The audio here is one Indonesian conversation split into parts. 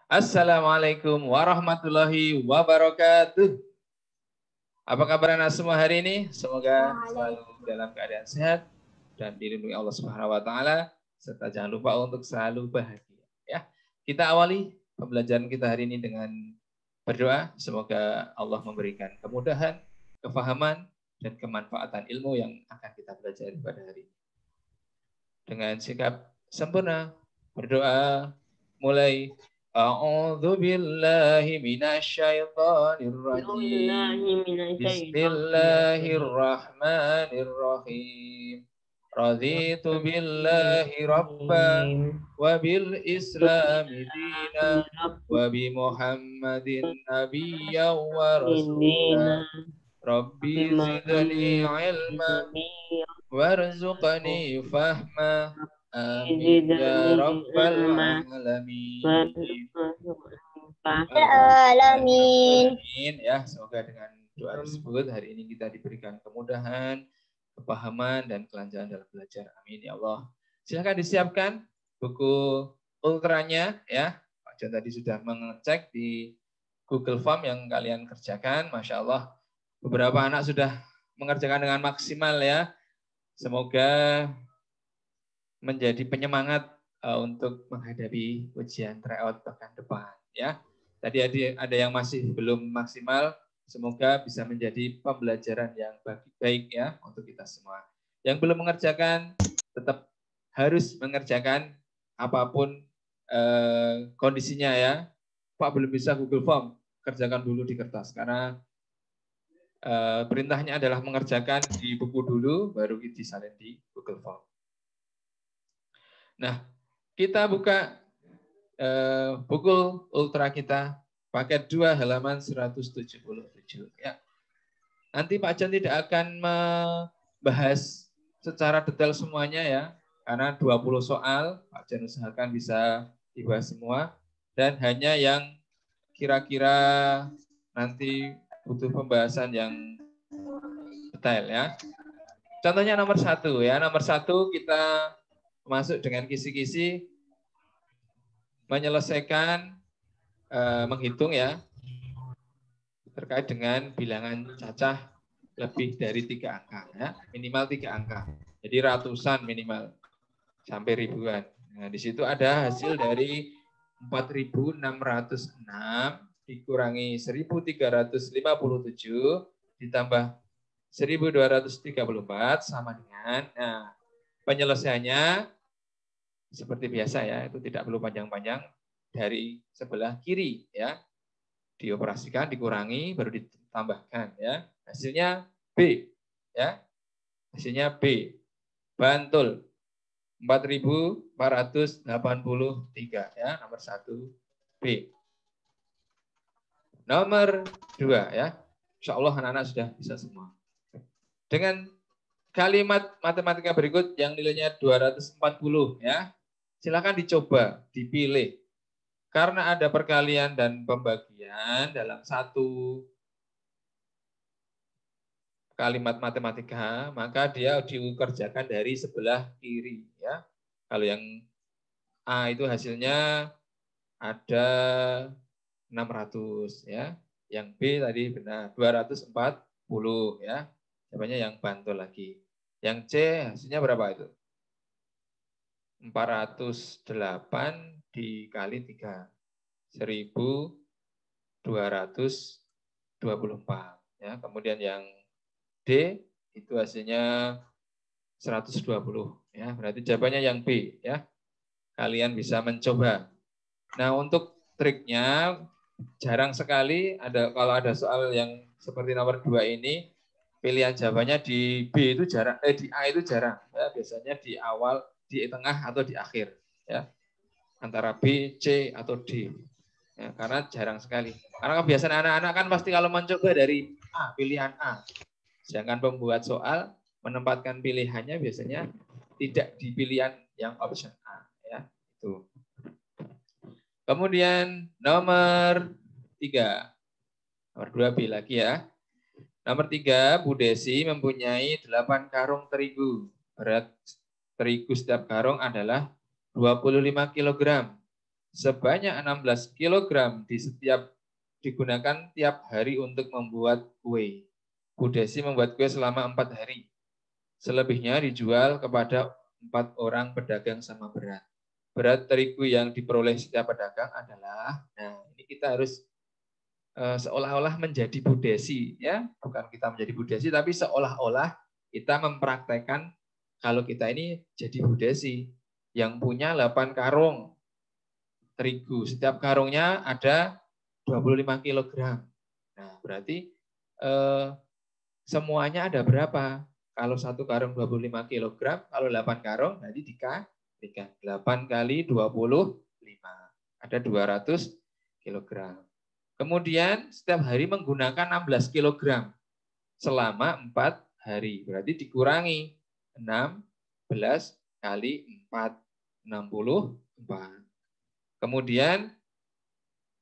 Assalamualaikum warahmatullahi wabarakatuh. Apa kabar anak semua hari ini? Semoga selalu dalam keadaan sehat dan dilindungi Allah Subhanahu wa taala serta jangan lupa untuk selalu bahagia ya. Kita awali pembelajaran kita hari ini dengan berdoa, semoga Allah memberikan kemudahan, kefahaman dan kemanfaatan ilmu yang akan kita pelajari pada hari ini. Dengan sikap sempurna berdoa mulai A'udzu billahi minasyaitonir rajim. Bismillahirrahmanirrahim. Raditu billahi rabban wa bil islami dina wa bi Muhammadin nabiyyan wa rasulan. Rabbi zidni ilma warzuqni fahma. Amin ya rabbal alamin. Alamin. Ya, semoga dengan doa tersebut hari ini kita diberikan kemudahan, kepahaman dan kelancaran dalam belajar. Amin ya Allah. Silakan disiapkan buku ultranya ya. Pak John tadi sudah mengecek di Google Form yang kalian kerjakan. Masya Allah, beberapa anak sudah mengerjakan dengan maksimal ya. Semoga menjadi penyemangat untuk menghadapi ujian tryout pekan depan ya. Tadi ada yang masih belum maksimal, semoga bisa menjadi pembelajaran yang baik ya untuk kita semua. Yang belum mengerjakan tetap harus mengerjakan apapun kondisinya ya. Pak belum bisa Google Form, kerjakan dulu di kertas karena perintahnya adalah mengerjakan di buku dulu baru disalin di Google Form. Nah, kita buka buku ultra kita, paket 2 halaman 177. Ya. Nanti Pak Jan tidak akan membahas secara detail semuanya ya, karena 20 soal, Pak Jan usahakan bisa dibahas semua, dan hanya yang kira-kira nanti butuh pembahasan yang detail ya. Contohnya nomor 1 ya, nomor 1 kita masuk dengan kisi-kisi menyelesaikan menghitung ya terkait dengan bilangan cacah lebih dari 3 angka ya, minimal 3 angka. Jadi ratusan minimal sampai ribuan. Nah, di situ ada hasil dari 4.606 dikurangi 1.357 ditambah 1.234 sama dengan penyelesaiannya seperti biasa ya, itu tidak perlu panjang-panjang, dari sebelah kiri ya. Dioperasikan, dikurangi, baru ditambahkan ya. Hasilnya B ya. Hasilnya B. Bantul 4.483 ya, nomor 1 B. Nomor 2 ya. Insya Allah anak-anak sudah bisa semua. Dengan kalimat matematika berikut yang nilainya 240 ya. Silakan dicoba, dipilih. Karena ada perkalian dan pembagian dalam satu kalimat matematika, maka dia dikerjakan dari sebelah kiri ya. Kalau yang A itu hasilnya ada 600 ya. Yang B tadi benar 240 ya. Jawabannya yang bantul lagi. Yang C hasilnya berapa itu? 408 dikali 3. 1.224 ya. Kemudian yang D itu hasilnya 120 ya. Berarti jawabannya yang B ya. Kalian bisa mencoba. Nah, untuk triknya jarang sekali kalau ada soal yang seperti nomor 2 ini pilihan jawabannya di B itu jarang, di A itu jarang ya. Biasanya di awal, di tengah atau di akhir ya. Antara B, C atau D. Ya, karena jarang sekali. Karena kebiasaan anak-anak kan pasti kalau mencoba dari A, pilihan A. Sedangkan pembuat soal menempatkan pilihannya biasanya tidak di pilihan yang option A. Ya, itu. Kemudian nomor 3. Nomor 2 B lagi ya. Nomor 3, Bu Desi mempunyai 8 karung terigu. Berat terigu setiap karung adalah 25 kg. sebanyak 16 kg digunakan tiap hari untuk membuat kue. Bu Desi membuat kue selama 4 hari. Selebihnya dijual kepada 4 orang pedagang sama berat. Berat terigu yang diperoleh setiap pedagang adalah, nah ini kita harus seolah-olah menjadi Bu Desi, ya, bukan kita menjadi Bu Desi, tapi seolah-olah kita mempraktekkan kalau kita ini jadi Bu Desi yang punya 8 karung terigu. Setiap karungnya ada 25 kg. Nah, berarti semuanya ada berapa? Kalau satu karung 25 kg, kalau 8 karung, nanti dikalikan. 8 kali 25. Ada 200 kg. Kemudian setiap hari menggunakan 16 kg selama 4 hari. Berarti dikurangi 16 kali 4, 64. Kemudian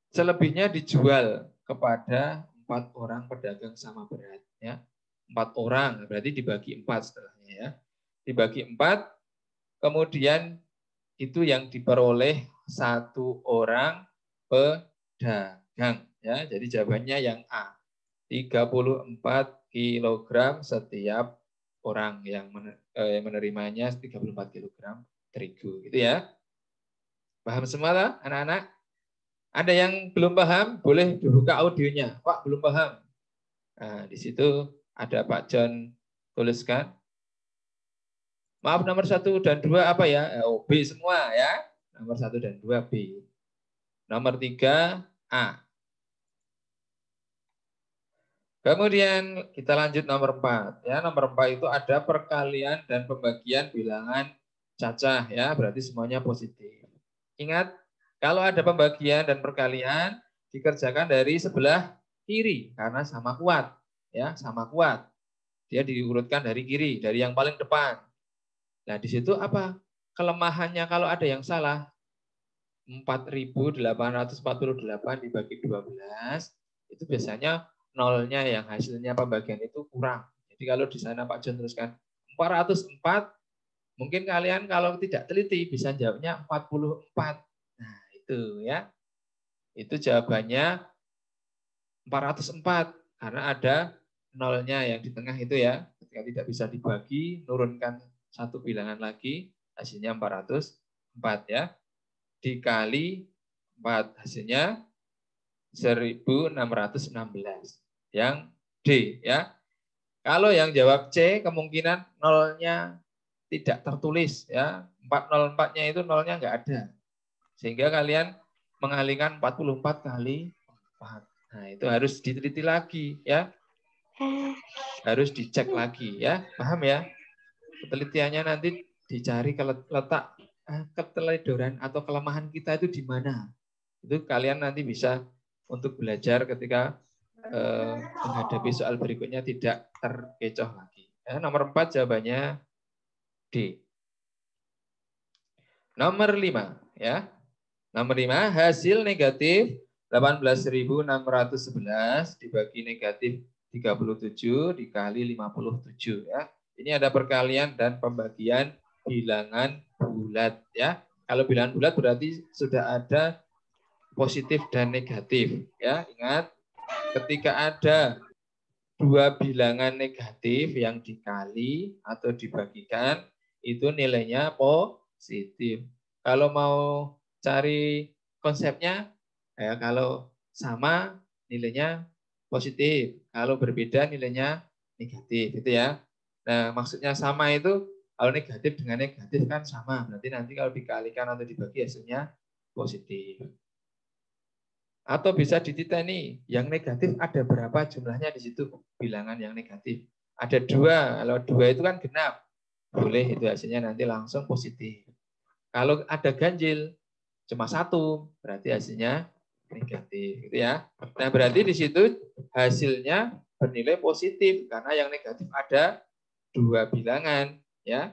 selebihnya dijual kepada 4 orang pedagang sama berat. Ya. 4 orang, berarti dibagi 4 setelahnya. Ya. Dibagi 4, kemudian itu yang diperoleh 1 orang pedagang. Ya. Jadi jawabannya yang A. 34 kg setiap orang yang menerimanya 34 kg terigu. Gitu ya. Paham semua lah anak-anak? Ada yang belum paham, boleh dibuka audionya. Pak, belum paham. Nah, di situ ada Pak John tuliskan. Maaf, nomor 1 dan 2 apa ya? Oh, B semua ya. Nomor 1 dan 2 B. Nomor 3 A. Kemudian kita lanjut nomor 4. Ya, nomor 4 itu ada perkalian dan pembagian bilangan cacah. Ya, berarti semuanya positif. Ingat, kalau ada pembagian dan perkalian dikerjakan dari sebelah kiri karena sama kuat, ya, sama kuat. Dia diurutkan dari kiri, dari yang paling depan. Nah, di situ apa? Kelemahannya kalau ada yang salah. 4.848 dibagi 12 itu biasanya nolnya yang hasilnya pembagian itu kurang. Jadi kalau di sana Pak John teruskan 404, mungkin kalian kalau tidak teliti bisa jawabnya 44. Nah, itu ya. Itu jawabannya 404 karena ada nolnya yang di tengah itu ya. Ketika tidak bisa dibagi, nurunkan satu bilangan lagi, hasilnya 404 ya. Dikali 4 hasilnya 1616. Yang D ya. Kalau yang jawab C kemungkinan nolnya tidak tertulis ya. 404-nya itu nolnya enggak ada. Sehingga kalian mengalihkan 44 kali 4. Nah, itu harus diteliti lagi ya. Harus dicek lagi ya. Paham ya? Penelitiannya nanti dicari letak keteledoran atau kelemahan kita itu di mana. Itu kalian nanti bisa untuk belajar ketika menghadapi soal berikutnya tidak terkecoh lagi. Ya, nomor 4 jawabannya D. Nomor 5 ya. Nomor 5 hasil negatif 18.611 dibagi negatif 37 dikali 57 ya. Ini ada perkalian dan pembagian bilangan bulat ya. Kalau bilangan bulat berarti sudah ada positif dan negatif ya. Ingat, ketika ada 2 bilangan negatif yang dikali atau dibagikan itu nilainya positif. Kalau mau cari konsepnya ya, kalau sama nilainya positif, kalau berbeda nilainya negatif gitu ya. Nah, maksudnya sama itu kalau negatif dengan negatif kan sama, berarti nanti kalau dikalikan atau dibagi hasilnya positif. Atau bisa dititeni, yang negatif ada berapa jumlahnya di situ bilangan yang negatif. Ada 2, kalau 2 itu kan genap, boleh itu hasilnya nanti langsung positif. Kalau ada ganjil cuma 1, berarti hasilnya negatif, gitu ya. Nah, berarti di situ hasilnya bernilai positif karena yang negatif ada 2 bilangan, ya.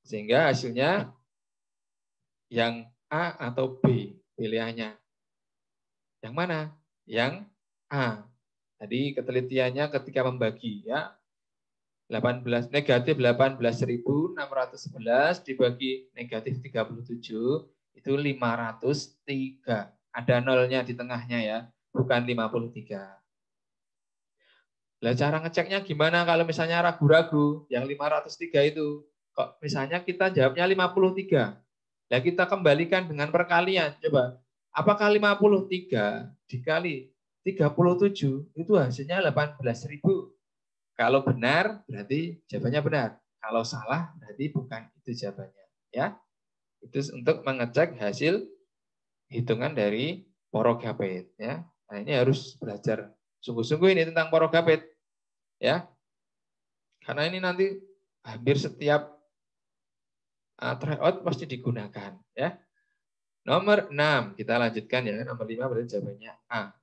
Sehingga hasilnya yang A atau B pilihannya. Yang mana? Yang A. Tadi ketelitiannya ketika membagi ya. 18 negatif 18.611 dibagi negatif 37 Itu 503. Ada nolnya di tengahnya ya, bukan 53. Lah cara ngeceknya gimana kalau misalnya ragu-ragu yang 503 itu? Kok misalnya kita jawabnya 53. Nah, kita kembalikan dengan perkalian. Coba, apakah 53 dikali 37 itu hasilnya 18.000? Kalau benar, berarti jawabannya benar. Kalau salah, berarti bukan itu jawabannya. Ya, itu untuk mengecek hasil hitungan dari porogapit. Ya, nah ini harus belajar sungguh-sungguh ini tentang porogapit. Ya, karena ini nanti hampir setiap tryout pasti digunakan. Ya, nomor 6, kita lanjutkan ya. Nomor 5 berarti jawabannya A.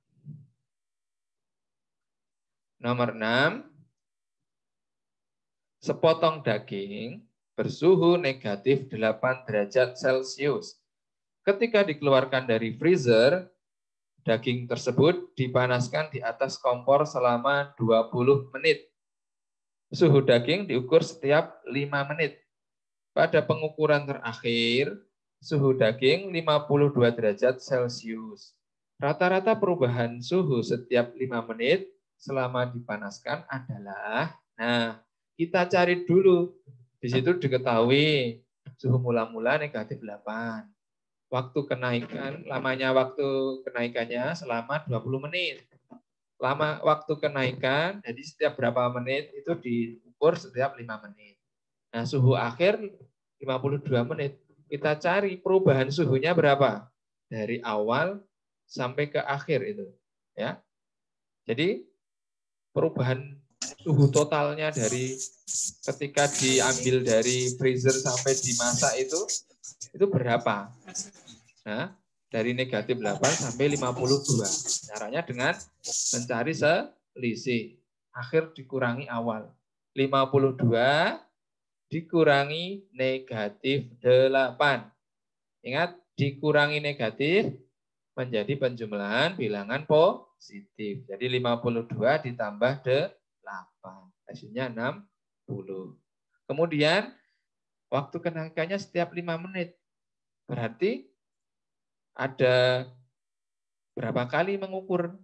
Nomor 6, sepotong daging bersuhu negatif 8 derajat Celcius. Ketika dikeluarkan dari freezer, daging tersebut dipanaskan di atas kompor selama 20 menit. Suhu daging diukur setiap 5 menit. Pada pengukuran terakhir, suhu daging 52 derajat Celcius. Rata-rata perubahan suhu setiap 5 menit selama dipanaskan adalah, nah, kita cari dulu. Di situ diketahui suhu mula-mula negatif 8. Waktu kenaikan, lamanya waktu kenaikannya selama 20 menit. Lama waktu kenaikan, jadi setiap berapa menit itu diukur setiap 5 menit. Nah, suhu akhir 52 menit. Kita cari perubahan suhunya berapa? Dari awal sampai ke akhir itu. Ya. Jadi perubahan suhu totalnya dari ketika diambil dari freezer sampai dimasak itu berapa? Nah, dari negatif 8 sampai 52. Caranya dengan mencari selisih. Akhir dikurangi awal. 52 dikurangi negatif 8. Ingat, dikurangi negatif menjadi penjumlahan bilangan positif. Jadi 52 ditambah 8. Hasilnya 60. Kemudian, waktu kenaikannya setiap 5 menit. Berarti ada berapa kali mengukur?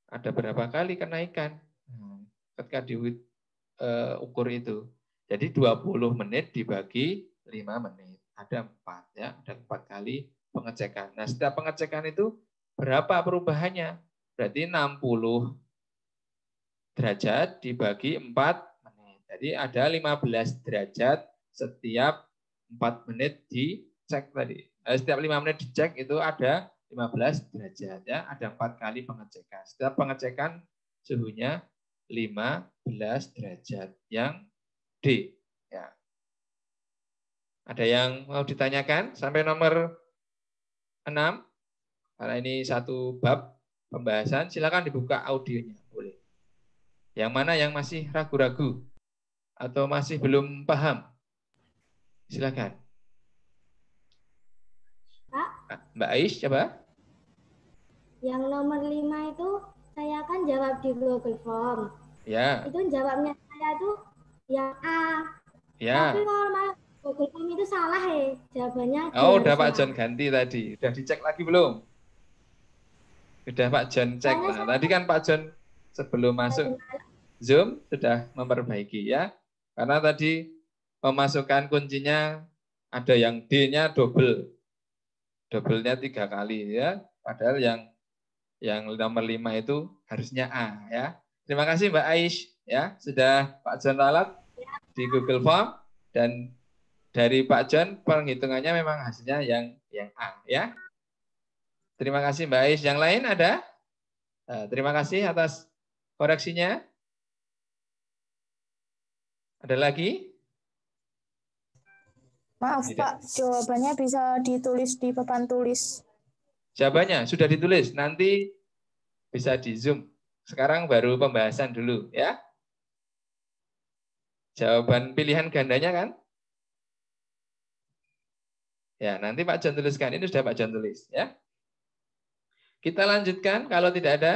Ada berapa kali kenaikan? Ketika diukur itu. Jadi 20 menit dibagi 5 menit. Ada 4 ya, ada 4 kali pengecekan. Nah, setiap pengecekan itu berapa perubahannya? Berarti 60 derajat dibagi 4 menit. Jadi ada 15 derajat setiap 4 menit dicek tadi. Setiap 5 menit dicek itu ada 15 derajat ya, ada 4 kali pengecekan. Setiap pengecekan suhunya 15 derajat yang D ya. Ada yang mau ditanyakan sampai nomor 6? Karena ini satu bab pembahasan, silakan dibuka audionya, boleh. Yang mana yang masih ragu-ragu atau masih belum paham? Silakan. Pak, Mbak Ais, coba. yang nomor 5 itu saya kan jawab di Google Form. Ya. Itu jawabnya saya tuh yang A. Ya. Tapi kalau Google Form itu salah ya, jawabannya D. Oh, udah Pak John ganti tadi. Udah dicek lagi belum? Sudah Pak John cek. Nah, tadi kan Pak John sebelum masuk Zoom sudah memperbaiki ya. Karena tadi memasukkan kuncinya ada yang D-nya double. Double-nya 3 kali ya. Padahal yang nomor 5 itu harusnya A ya. Terima kasih Mbak Aish ya, sudah Pak John ralat di Google Form dan dari Pak John penghitungannya memang hasilnya yang A ya. Terima kasih Mbak Aish. Yang lain ada? Terima kasih atas koreksinya. Ada lagi? Maaf Pak, jawabannya bisa ditulis di papan tulis. Jawabannya sudah ditulis, nanti bisa di Zoom. Sekarang baru pembahasan dulu ya. Jawaban pilihan gandanya kan? Ya, nanti Pak John tuliskan. Ini sudah Pak John tulis ya. Kita lanjutkan kalau tidak ada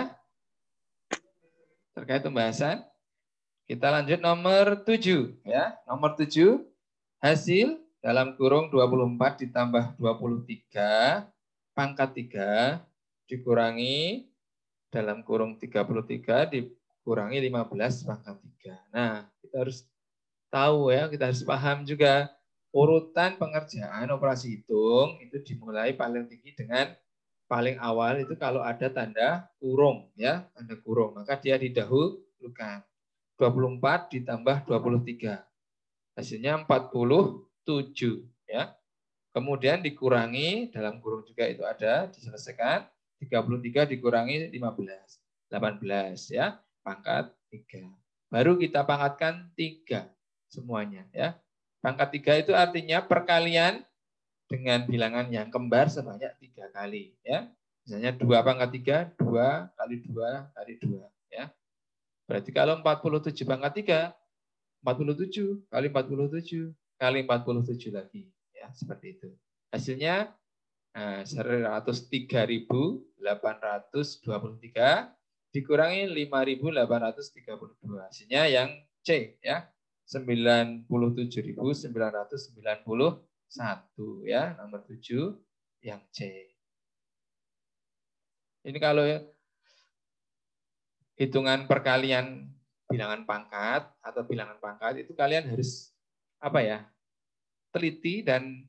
terkait pembahasan. Kita lanjut nomor 7 ya. Nomor 7, hasil dalam kurung 24 ditambah 23 pangkat 3 dikurangi dalam kurung 33 dikurangi 15 pangkat 3. Nah, kita harus tahu ya, kita harus paham juga urutan pengerjaan operasi hitung itu dimulai paling tinggi dengan paling awal itu kalau ada tanda kurung ya, tanda kurung, maka dia didahulukan. 24 ditambah 23. Hasilnya 47 ya. Kemudian dikurangi dalam kurung juga itu ada diselesaikan 33 dikurangi 15. 18 ya, pangkat 3. Baru kita pangkatkan 3 semuanya ya. Pangkat 3 itu artinya perkalian dengan bilangan yang kembar sebanyak 3 kali ya. Misalnya 2 pangkat 3, 2 kali 2 kali 2 ya. Berarti kalau 47 pangkat 3, 47 kali 47 kali 47 lagi ya, seperti itu. Hasilnya 103.823 dikurangi 5.832. Hasilnya yang C ya. 97.991 ya, nomor 7 yang C. Ini kalau hitungan perkalian bilangan pangkat atau bilangan pangkat itu kalian harus apa ya? Teliti dan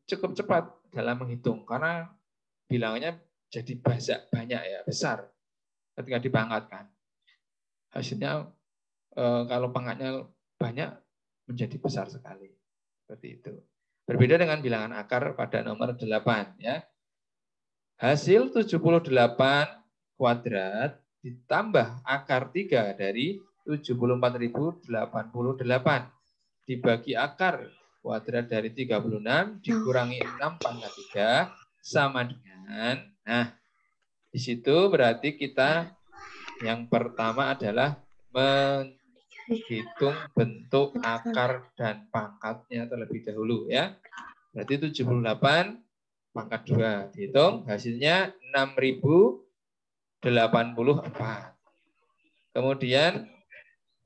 cukup cepat dalam menghitung karena bilangannya jadi banyak ya, besar ketika dipangkatkan. Hasilnya kalau pangkatnya banyak menjadi besar sekali. Seperti itu. Berbeda dengan bilangan akar pada nomor 8 ya. Hasil 78 kuadrat ditambah akar 3 dari 74.088 dibagi akar kuadrat dari 36 dikurangi 6 pangkat 3 sama dengan, nah di situ berarti kita yang pertama adalah menghitung bentuk akar dan pangkatnya terlebih dahulu ya. Berarti 78 pangkat 2 dihitung hasilnya 6.084. Kemudian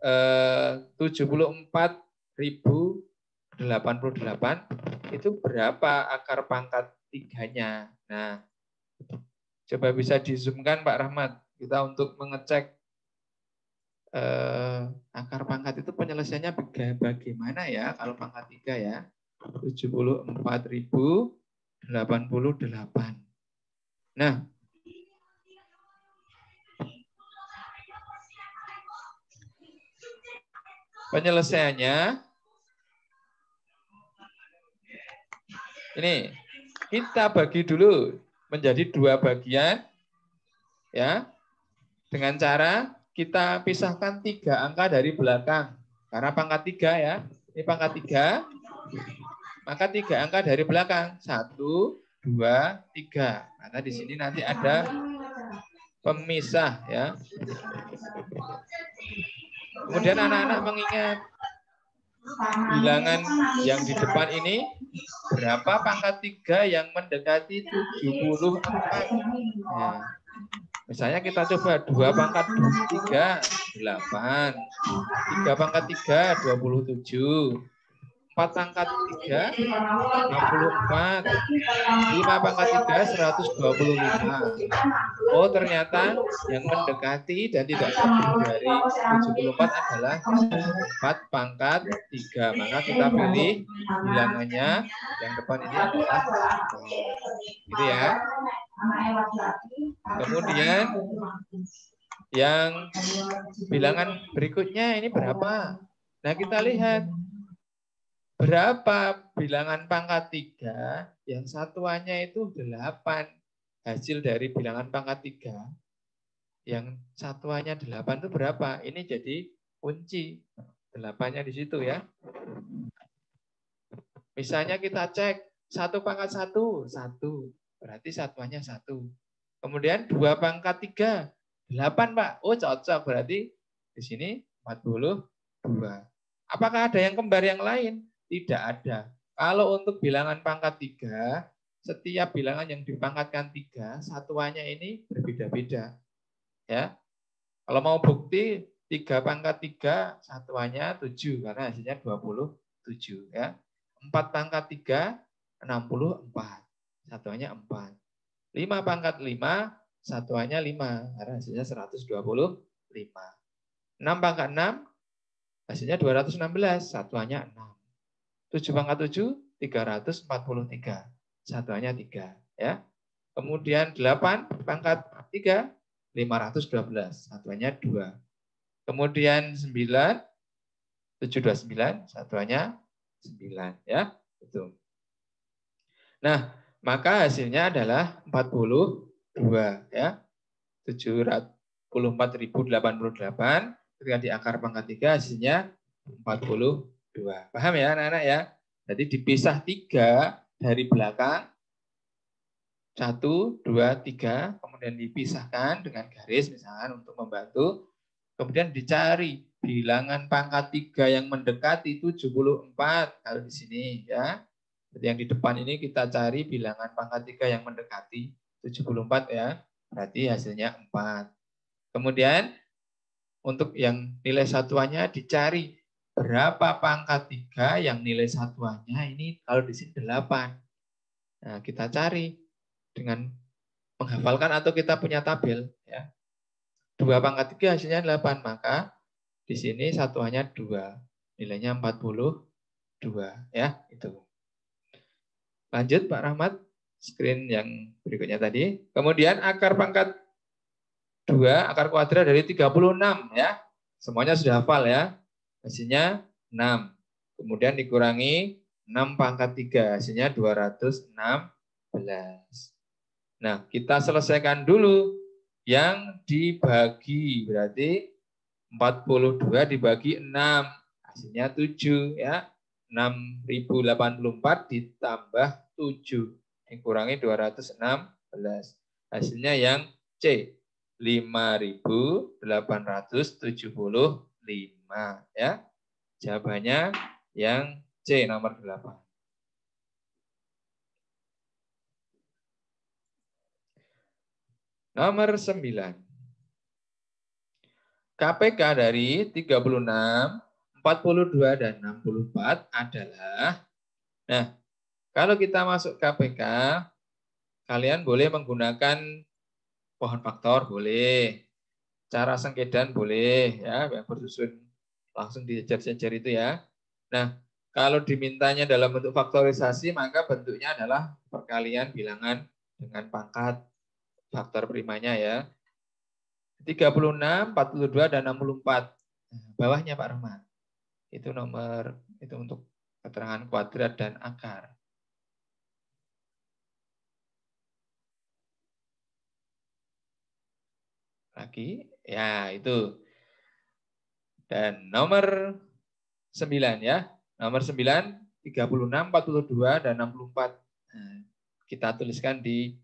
74.088 itu berapa akar pangkat 3-nya? Nah, coba bisa di-zoomkan Pak Rahmat kita untuk mengecek akar pangkat itu penyelesaiannya bagaimana ya kalau pangkat 3 ya. 74.088. Nah, penyelesaiannya ini kita bagi dulu menjadi 2 bagian ya. Dengan cara kita pisahkan 3 angka dari belakang. Karena pangkat 3 ya. Ini pangkat 3. Maka 3 angka dari belakang. 1, 2, 3. Maka di sini nanti ada pemisah ya. Kemudian anak-anak mengingat bilangan yang di depan ini berapa pangkat 3 yang mendekati 74. Nah, misalnya kita coba 2 pangkat 3, 8. 3 pangkat 3, 27. 4 pangkat 3, 64. 5 pangkat 3, 125. Oh, ternyata yang mendekati dan tidak lebih dari 74 adalah 4 pangkat 3. Maka kita pilih bilangannya yang depan ini adalah 0. Gitu ya. Kemudian yang bilangan berikutnya ini berapa? Nah, kita lihat berapa bilangan pangkat 3 yang satuannya itu 8. Hasil dari bilangan pangkat 3 yang satuannya 8 itu berapa? Ini jadi kunci. 8-nya di situ ya. Misalnya kita cek 1 pangkat 1, 1. Berarti satuannya 1. Kemudian 2 pangkat 3, 8 Pak. Oh cocok, berarti di sini 42. Apakah ada yang kembar yang lain? Tidak ada. Kalau untuk bilangan pangkat 3, setiap bilangan yang dipangkatkan 3, satuannya ini berbeda-beda. Ya. Kalau mau bukti 3 pangkat 3, satuannya 7, karena hasilnya 28. 7 ya. 4 pangkat 3, 64. Satuannya 4. 5 pangkat 5, satuannya 5. Karena hasilnya 125. 6 pangkat 6, hasilnya 216. Satuannya 6. 7 pangkat 7, 343. Satuannya 3. Ya. Kemudian 8 pangkat 3, 512. Satuannya 2. Kemudian 9, 729, satuannya 9 ya. Itu. Nah, maka hasilnya adalah 42 ya. 744.088 ketika diakar pangkat 3 hasilnya 42. Paham ya anak-anak ya? Jadi dipisah 3 dari belakang. 1, 2, 3, kemudian dipisahkan dengan garis misalkan untuk membantu. Kemudian dicari bilangan pangkat 3 yang mendekati 74 kalau di sini ya. Jadi yang di depan ini kita cari bilangan pangkat 3 yang mendekati 74 ya. Berarti hasilnya 4. Kemudian untuk yang nilai satuannya dicari berapa pangkat 3 yang nilai satuannya ini kalau di sini 8. Nah, kita cari dengan menghafalkan atau kita punya tabel ya. 2 pangkat 3 hasilnya 8, maka di sini satuannya 2. Nilainya 42 ya, itu. Lanjut Pak Rahmat, screen yang berikutnya tadi. Kemudian akar pangkat 2, akar kuadrat dari 36 ya. Semuanya sudah hafal ya. Hasilnya 6. Kemudian dikurangi 6 pangkat 3, hasilnya 216. Nah, kita selesaikan dulu yang dibagi, berarti 42 dibagi 6, hasilnya 7 ya. 6.084 ditambah 7 dikurangi 216. Hasilnya yang C, 5.875 ya. Jawabannya yang C nomor 8. Nomor 9. KPK dari 36, 42, dan 64 adalah, nah, kalau kita masuk KPK, kalian boleh menggunakan pohon faktor, boleh. Cara sengkedan boleh, ya, yang bersusun langsung dijejer-jejer itu ya. Nah, kalau dimintanya dalam bentuk faktorisasi, maka bentuknya adalah perkalian bilangan dengan pangkat faktor primanya ya. 36, 42, dan 64. Bawahnya Pak Rahmat. Itu nomor, itu untuk keterangan kuadrat dan akar. Lagi, ya itu. Dan nomor 9 ya. Nomor 9, 36, 42, dan 64. Nah, kita tuliskan di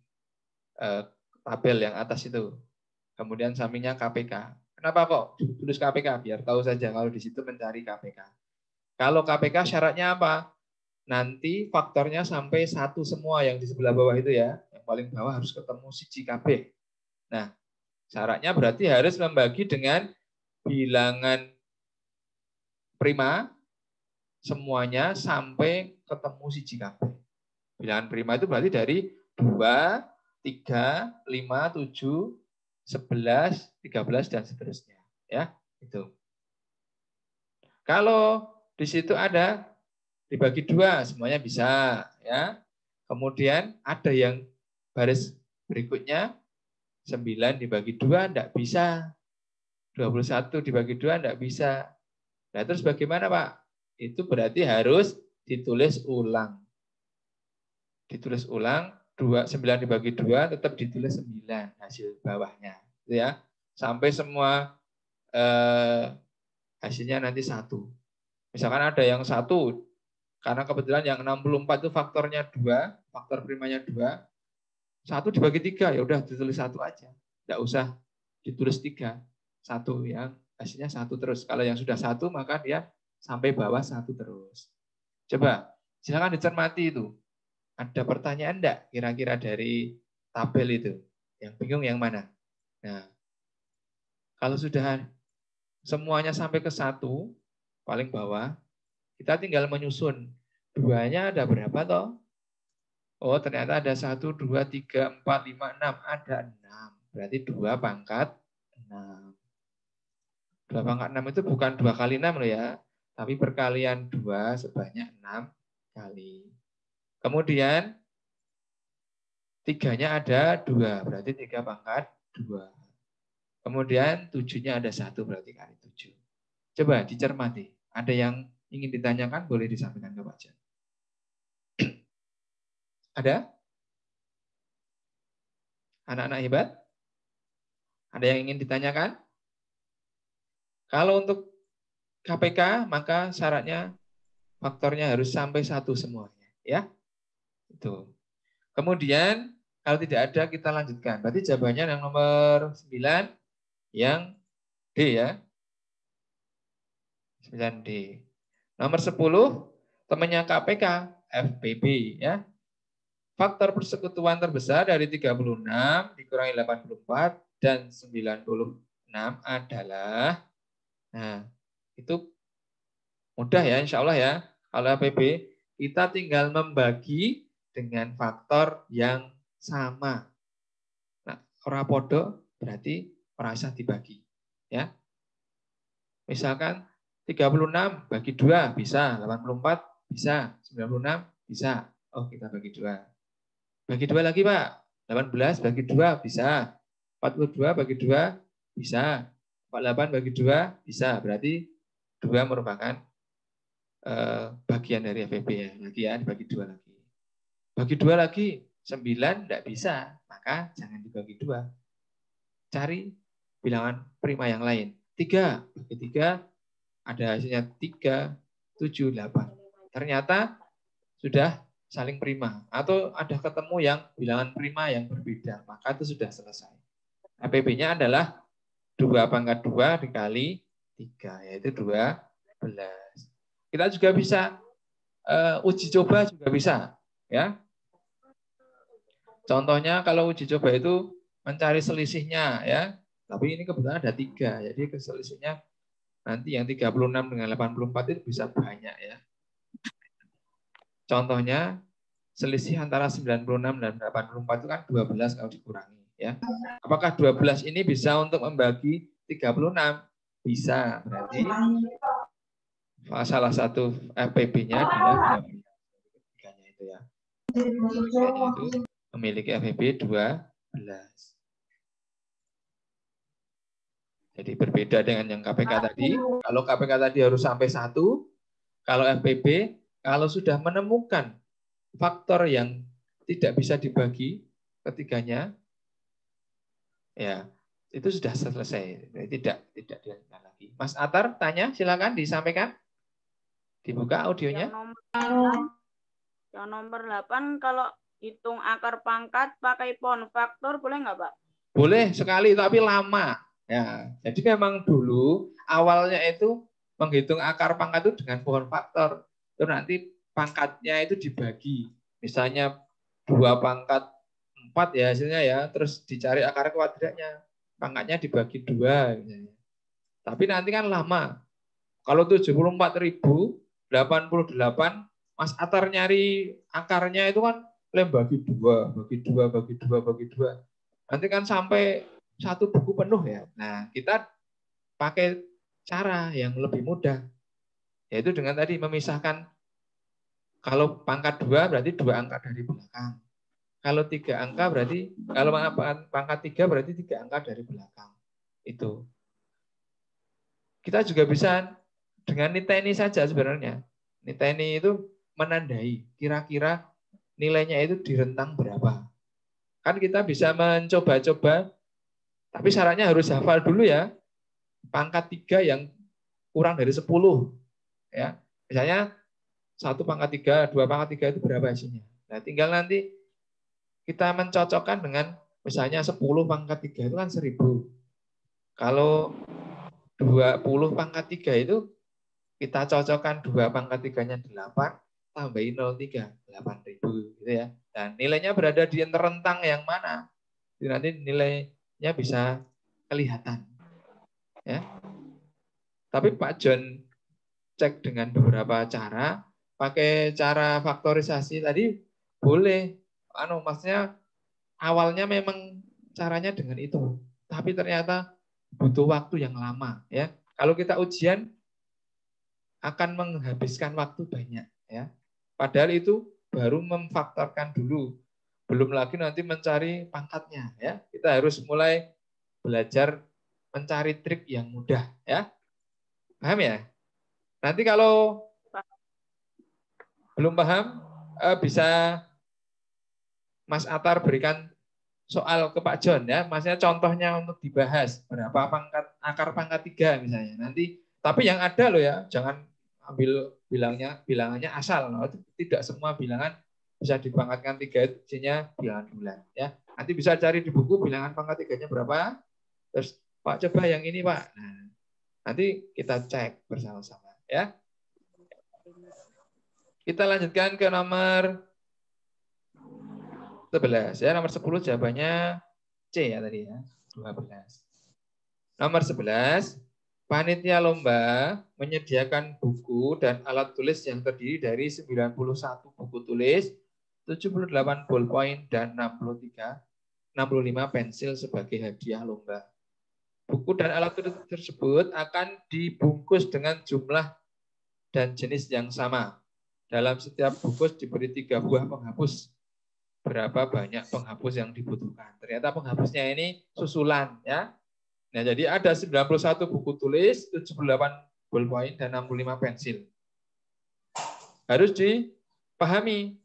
tabel yang atas itu. Kemudian sampingnya KPK. Kenapa kok tulis KPK? Biar tahu saja kalau di situ mencari KPK. Kalau KPK syaratnya apa? Nanti faktornya sampai 1 semua yang di sebelah bawah itu ya. Yang paling bawah harus ketemu siji KB. Nah, syaratnya berarti harus membagi dengan bilangan prima semuanya sampai ketemu siji KB. Bilangan prima itu berarti dari 2, 3, 5, 7, 11, 13, dan seterusnya. Ya, itu. Kalau di situ ada dibagi 2, semuanya bisa. Ya. Kemudian ada yang baris berikutnya, 9 dibagi 2, tidak bisa. 21 dibagi 2, tidak bisa. Nah, terus bagaimana Pak? Itu berarti harus ditulis ulang. Ditulis ulang, 9 dibagi 2 tetap ditulis 9 hasil bawahnya, ya. Sampai semua hasilnya nanti 1. Misalkan ada yang 1, karena kebetulan yang 64 itu faktornya 2, faktor primanya 2, 1 dibagi 3, ya udah ditulis 1 aja. Tidak usah ditulis 3. 1 yang hasilnya 1 terus. Kalau yang sudah 1 maka dia sampai bawah 1 terus. Coba silakan dicermati itu. Ada pertanyaan enggak kira-kira dari tabel itu? Yang bingung yang mana? Nah, kalau sudah semuanya sampai ke 1, paling bawah, Kita tinggal menyusun. 2-nya ada berapa toh? Oh, ternyata ada 1, 2, 3, 4, 5, 6. Ada 6. Berarti 2 pangkat 6. 2 pangkat 6 itu bukan 2 kali 6 loh ya. Tapi perkalian 2 sebanyak 6 kali. Kemudian 3-nya ada 2. Berarti 3 pangkat 2. Kemudian 7-nya ada 1. Berarti kali 7. Coba dicermati. Ada yang ingin ditanyakan? Boleh disampaikan ke Pak Jan. Ada? Anak-anak hebat? Ada yang ingin ditanyakan? Kalau untuk KPK, maka syaratnya faktornya harus sampai 1 semuanya. Ya, itu. Kemudian, kalau tidak ada, kita lanjutkan. Berarti jawabannya yang nomor 9, yang D ya. 9D. Nomor 10, temannya KPK, FPB ya. Faktor persekutuan terbesar dari 36 dikurangi 84 dan 96 adalah, nah itu mudah ya insya Allah ya. Kalau FPB kita tinggal membagi dengan faktor yang sama. Nah, ora podo berarti merasa dibagi ya. Misalkan 36 bagi 2 bisa, 84 bisa, 96 bisa. Oh, kita bagi 2. Bagi 2 lagi, Pak. 18 bagi 2 bisa. 42 bagi 2 bisa. 48 bagi 2 bisa. Berarti 2 merupakan bagian dari FPB ya. Lagi ya, dibagi 2 lagi. Bagi 2 lagi, 9 tidak bisa. Maka jangan dibagi 2. Cari bilangan prima yang lain. 3 bagi 3 ada hasilnya 3, 7, 8. Ternyata sudah saling prima. Atau ada ketemu yang bilangan prima yang berbeda. Maka itu sudah selesai. FPB-nya adalah 2 pangkat 2 dikali 3. Yaitu 12. Kita juga bisa uji coba juga bisa. Ya. Contohnya kalau uji coba itu mencari selisihnya. Ya. Tapi ini kebetulan ada 3. Jadi selisihnya nanti yang 36 dengan 84 itu bisa banyak ya. Contohnya selisih antara 96 dan 84 itu kan 12 kalau dikurangi ya. Apakah 12 ini bisa untuk membagi 36? Bisa. Berarti salah satu FPB-nya adalah 12. Itu ya. Itu memiliki FPB 12. Jadi berbeda dengan yang KPK tadi. Kalau KPK tadi harus sampai 1, kalau FPB kalau sudah menemukan faktor yang tidak bisa dibagi ketiganya, ya itu sudah selesai. Tidak dilanjutkan lagi. Mas Atar tanya, silakan disampaikan. Dibuka audionya. Yang nomor 8 kalau hitung akar pangkat pakai pohon faktor boleh nggak, Pak? Boleh sekali, tapi lama. Ya, jadi memang dulu awalnya itu menghitung akar pangkat itu dengan pohon faktor. Itu nanti pangkatnya itu dibagi. Misalnya 2 pangkat 4 ya hasilnya ya, terus dicari akar kuadratnya. Pangkatnya dibagi 2. Misalnya. Tapi nanti kan lama. Kalau 74.088, Mas Atar nyari akarnya itu kan bagi 2, bagi 2, bagi 2, bagi 2. Nanti kan sampai 1 buku penuh ya. Nah, kita pakai cara yang lebih mudah. Yaitu dengan tadi memisahkan. Kalau pangkat 2 berarti 2 angka dari belakang. Kalau 3 angka berarti, kalau pangkat 3 berarti 3 angka dari belakang. Itu. Kita juga bisa dengan niteni saja sebenarnya. Niteni itu menandai kira-kira nilainya itu di rentang berapa. Kan kita bisa mencoba-coba, tapi syaratnya harus hafal dulu ya. Pangkat 3 yang kurang dari 10. Ya. Misalnya 1 pangkat 3, 2 pangkat 3 itu berapa hasilnya. Nah, tinggal nanti kita mencocokkan dengan misalnya 10 pangkat 3 itu kan 1000. Kalau 20 pangkat 3 itu kita cocokkan 2 pangkat 3-nya 8, tambahin 0,3, 8.000 gitu ya. Dan nilainya berada di rentang yang mana? Jadi nanti nilainya bisa kelihatan. Ya. Tapi Pak John cek dengan beberapa cara. Pakai cara faktorisasi tadi boleh. Maksudnya awalnya memang caranya dengan itu, tapi ternyata butuh waktu yang lama ya. Kalau kita ujian akan menghabiskan waktu banyak ya. Padahal itu baru memfaktorkan dulu. Belum lagi nanti mencari pangkatnya ya. Kita harus mulai belajar mencari trik yang mudah ya. Paham ya? Nanti kalau belum paham bisa Mas Atar berikan soal ke Pak John ya, maksudnya contohnya untuk dibahas berapa akar pangkat 3 misalnya. Nanti tapi yang ada loh ya, jangan ambil bilangannya asal. Tidak semua bilangan bisa dipangkatkan 3 itu isinya bilangan bulan ya. Nanti bisa cari di buku bilangan pangkat 3-nya berapa. Terus Pak coba yang ini Pak. Nah, nanti kita cek bersama-sama ya. Kita lanjutkan ke nomor 11 ya, nomor 10 jawabannya C ya tadi ya, 12. Nomor 11, panitia lomba menyediakan buku dan alat tulis yang terdiri dari 91 buku tulis, 78 ballpoint dan 65 pensil sebagai hadiah lomba. Buku dan alat tulis tersebut akan dibungkus dengan jumlah dan jenis yang sama. Dalam setiap bungkus diberi 3 buah penghapus. Berapa banyak penghapus yang dibutuhkan. Ternyata penghapusnya ini susulan ya. Nah, jadi ada 91 buku tulis, 78 ballpoint dan 65 pensil. Harus dipahami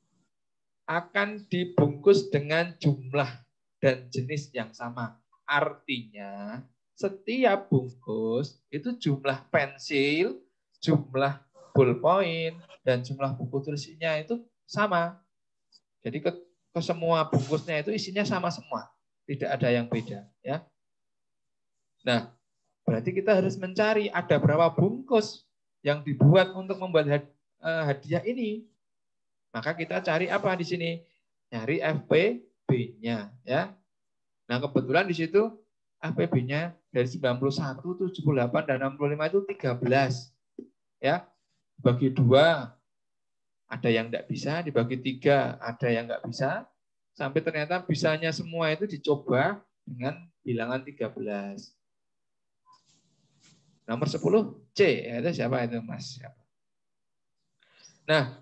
akan dibungkus dengan jumlah dan jenis yang sama. Artinya setiap bungkus itu jumlah pensil, jumlah ballpoint dan jumlah buku tulisnya itu sama. Jadi ke semua bungkusnya itu isinya sama semua, tidak ada yang beda ya. Nah, berarti kita harus mencari ada berapa bungkus yang dibuat untuk membuat hadiah ini. Maka kita cari apa di sini? Nyari FPB-nya ya. Nah, kebetulan di situ FPB-nya dari 91, 78 dan 65 itu 13. Ya. Bagi 2 ada yang tidak bisa, dibagi 3 ada yang nggak bisa, sampai ternyata bisanya semua itu dicoba dengan bilangan 13. Nomor 10 C, itu siapa itu Mas? Nah,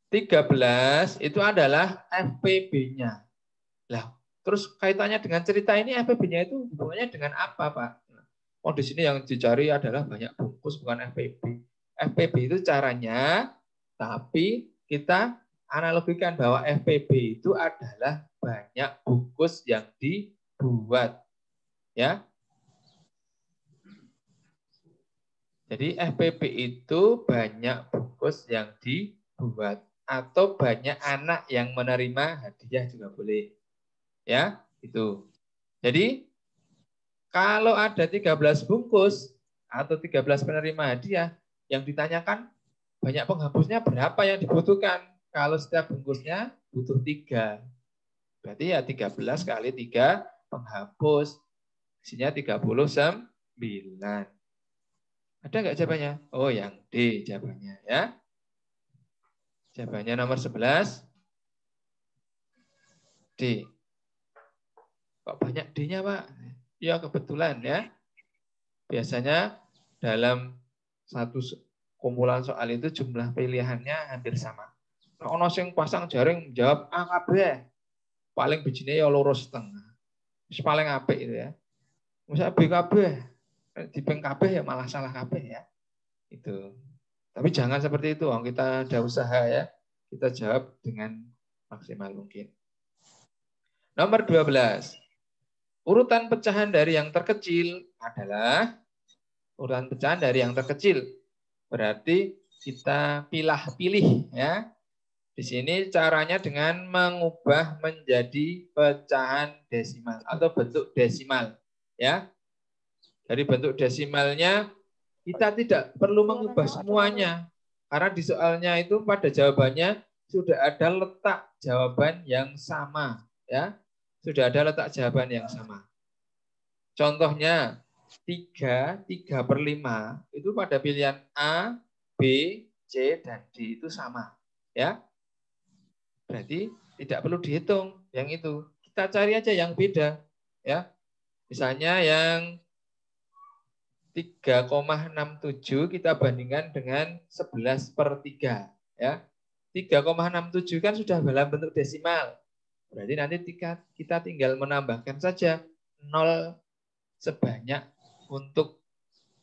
13 itu adalah FPB-nya. Lah, terus kaitannya dengan cerita ini FPB-nya itu hubungannya dengan apa, Pak? Oh, di sini yang dicari adalah banyak bungkus, bukan FPB. FPB itu caranya, tapi kita analogikan bahwa FPB itu adalah banyak bungkus yang dibuat. Ya. Jadi FPB itu banyak bungkus yang dibuat atau banyak anak yang menerima hadiah juga boleh. Ya, itu. Jadi kalau ada 13 bungkus atau 13 penerima hadiah, yang ditanyakan banyak penghapusnya berapa yang dibutuhkan. Kalau setiap bungkusnya butuh 3. Berarti ya 13 kali 3 penghapus. Isinya 39. Ada nggak jawabannya? Oh, yang D jawabannya ya. Jawabannya nomor 11. D. Kok banyak D-nya, Pak? Ya kebetulan ya. Biasanya dalam satu kumpulan soal itu jumlah pilihannya hampir sama. Nah, ono sing pasang jaring jawab A kabeh. Paling bijine ya loro setengah. Wis paling apik itu ya. Masa B kabeh. Dipeng kabeh ya malah salah kabeh ya. Itu. Tapi jangan seperti itu, kita ada usaha ya. Kita jawab dengan maksimal mungkin. Nomor 12. Urutan pecahan dari yang terkecil adalah urutan pecahan dari yang terkecil. Berarti kita pilih ya. Di sini caranya dengan mengubah menjadi pecahan desimal atau bentuk desimal ya. Dari bentuk desimalnya kita tidak perlu mengubah semuanya. Karena di soalnya itu pada jawabannya sudah ada letak jawaban yang sama ya. Sudah ada letak jawaban yang sama. Contohnya 3/5 itu pada pilihan A B, C, dan D itu sama. Ya, berarti tidak perlu dihitung yang itu. Kita cari aja yang beda. Ya, misalnya yang 3,67 kita bandingkan dengan 11/3. Ya, 3,67 kan sudah dalam bentuk desimal. Berarti nanti kita tinggal menambahkan saja 0 sebanyak untuk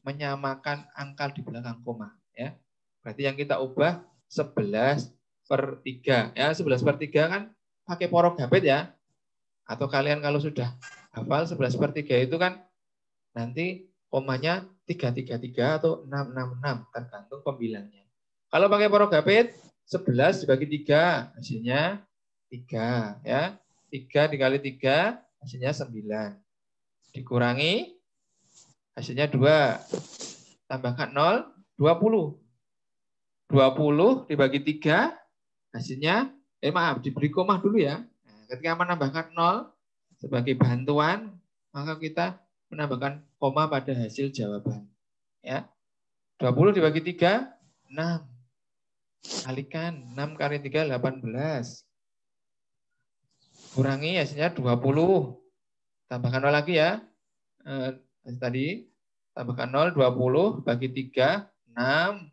menyamakan angka di belakang koma. Ya, berarti yang kita ubah 11/3. Ya, 11/3 kan pakai porogabet ya. Atau kalian kalau sudah hafal 11/3 itu kan nanti komanya 333 atau 666 tergantung pembilangnya. Kalau pakai porogabet 11 dibagi 3 hasilnya 3 ya. 3 dikali 3 hasilnya 9. Dikurangi hasilnya 2. Tambahkan 0, 20. 20 dibagi 3 hasilnya diberi koma dulu ya. Nah, ketika menambahkan 0 sebagai bantuan, maka kita menambahkan koma pada hasil jawaban. Ya. 20 dibagi 3, 6. Kalikan 6 kali 3, 18. Kurangi hasilnya 20. Tambahkan 0 lagi ya. Tadi tambahkan 0, 20 bagi 3, 6.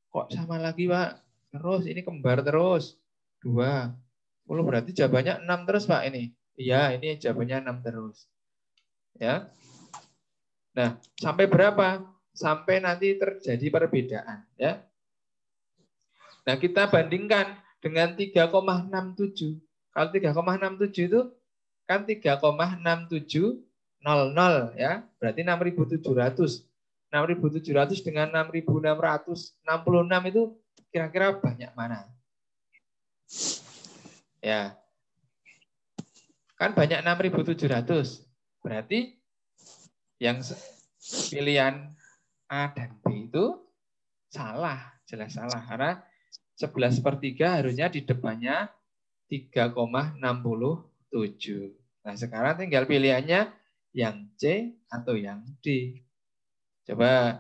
Kok sama lagi, Pak? Terus, ini kembar terus. 2. 10 berarti jawabannya 6 terus, Pak, ini. Iya, ini jawabannya 6 terus. Ya. Nah, sampai berapa? Sampai nanti terjadi perbedaan. Ya. Nah, kita bandingkan dengan 3,67. Kalau 3,67 itu kan 3,6700 ya. Berarti 6.700. 6.700 dengan 6.666 itu kira-kira banyak mana? Ya. Kan banyak 6.700. Berarti yang pilihan A dan B itu salah, jelas salah. Karena 11/3 harusnya di depannya 3,67. Nah, sekarang tinggal pilihannya yang C atau yang D. Coba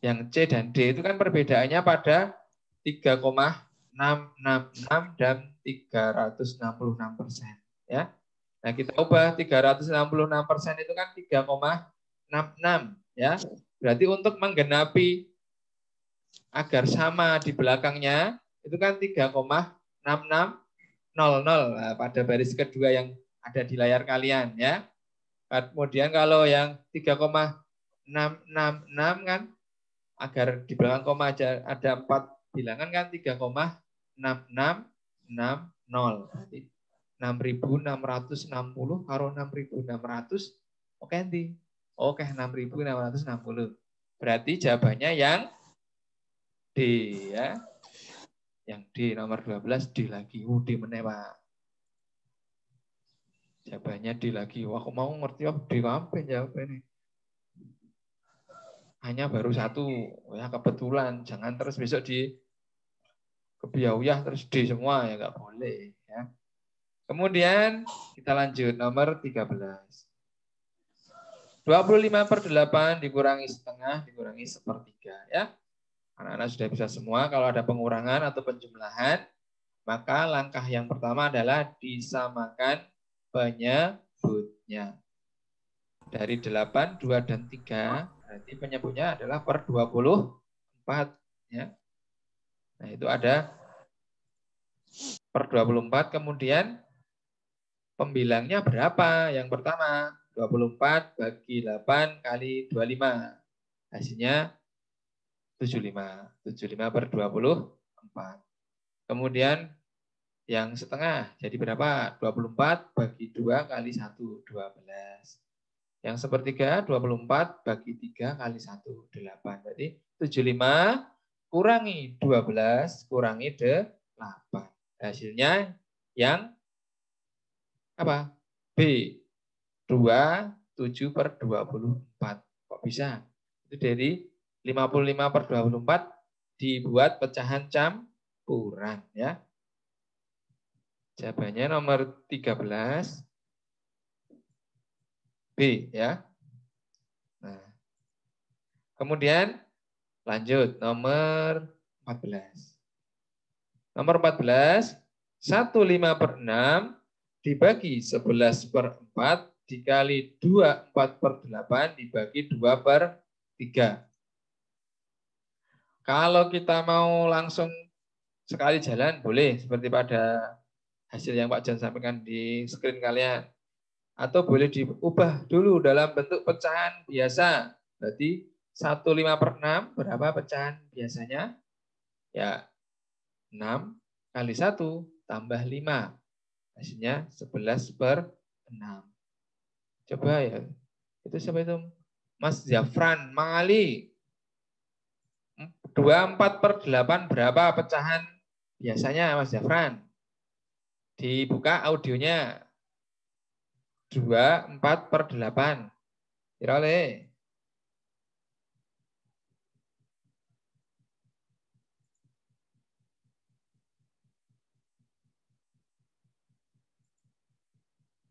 yang C dan D itu kan perbedaannya pada 3,666 dan 366%. Ya. Nah, kita ubah 366% itu kan 3,66. Ya. Berarti untuk menggenapi agar sama di belakangnya, itu kan 3,6600. Nah, pada baris kedua yang ada di layar kalian. Ya. Kemudian kalau yang 3,666 kan agar di belakang koma ada 4 bilangan kan 3,6660. Berarti 6.660 karo 6.600 oke nanti. Oke 6.660. Berarti jawabannya yang D ya. Yang D nomor 12 D lagi. D meneh, Pak. Jawabannya D lagi. Wah, aku mau ngerti apa D kabeh jawabannya. Hanya baru satu, ya kebetulan. Jangan terus besok di kebiauyah terus D semua, ya nggak boleh. Ya. Kemudian kita lanjut nomor 13. 25/8 dikurangi setengah, dikurangi 1/3. Ya. Anak-anak sudah bisa semua. Kalau ada pengurangan atau penjumlahan, maka langkah yang pertama adalah disamakan penyebutnya. Dari 8, 2, dan 3, berarti penyebutnya adalah per 24. Ya. Nah, itu ada per 24, kemudian pembilangnya berapa? Yang pertama, 24 bagi 8 kali 25. Hasilnya 75. 75/24. Kemudian yang setengah, jadi berapa? 24 bagi 2 kali 1, 12. Yang 1/3, 24 bagi 3 kali 1, 8. Berarti 75 kurangi 12 kurangi 8. Hasilnya yang apa? B. 27/24. Kok bisa? Itu dari 55/24 dibuat pecahan campuran ya. Jawabannya nomor 13. B ya. Nah. Kemudian lanjut nomor 14. Nomor 14, 1/5/6 dibagi 11/4 dikali 2/4/8 dibagi 2/3. Kalau kita mau langsung sekali jalan, boleh seperti pada hasil yang Pak Jan sampaikan di screen kalian. Atau boleh diubah dulu dalam bentuk pecahan biasa. Berarti 1/5/6 berapa pecahan biasanya? Ya, 6 kali 1 tambah 5. Hasilnya 11/6. Coba ya. Itu siapa itu? Mas Zafran, Mang Ali. 24/8 berapa pecahan biasanya Mas Zafran? Dibuka audionya. 24/8. Kira oleh.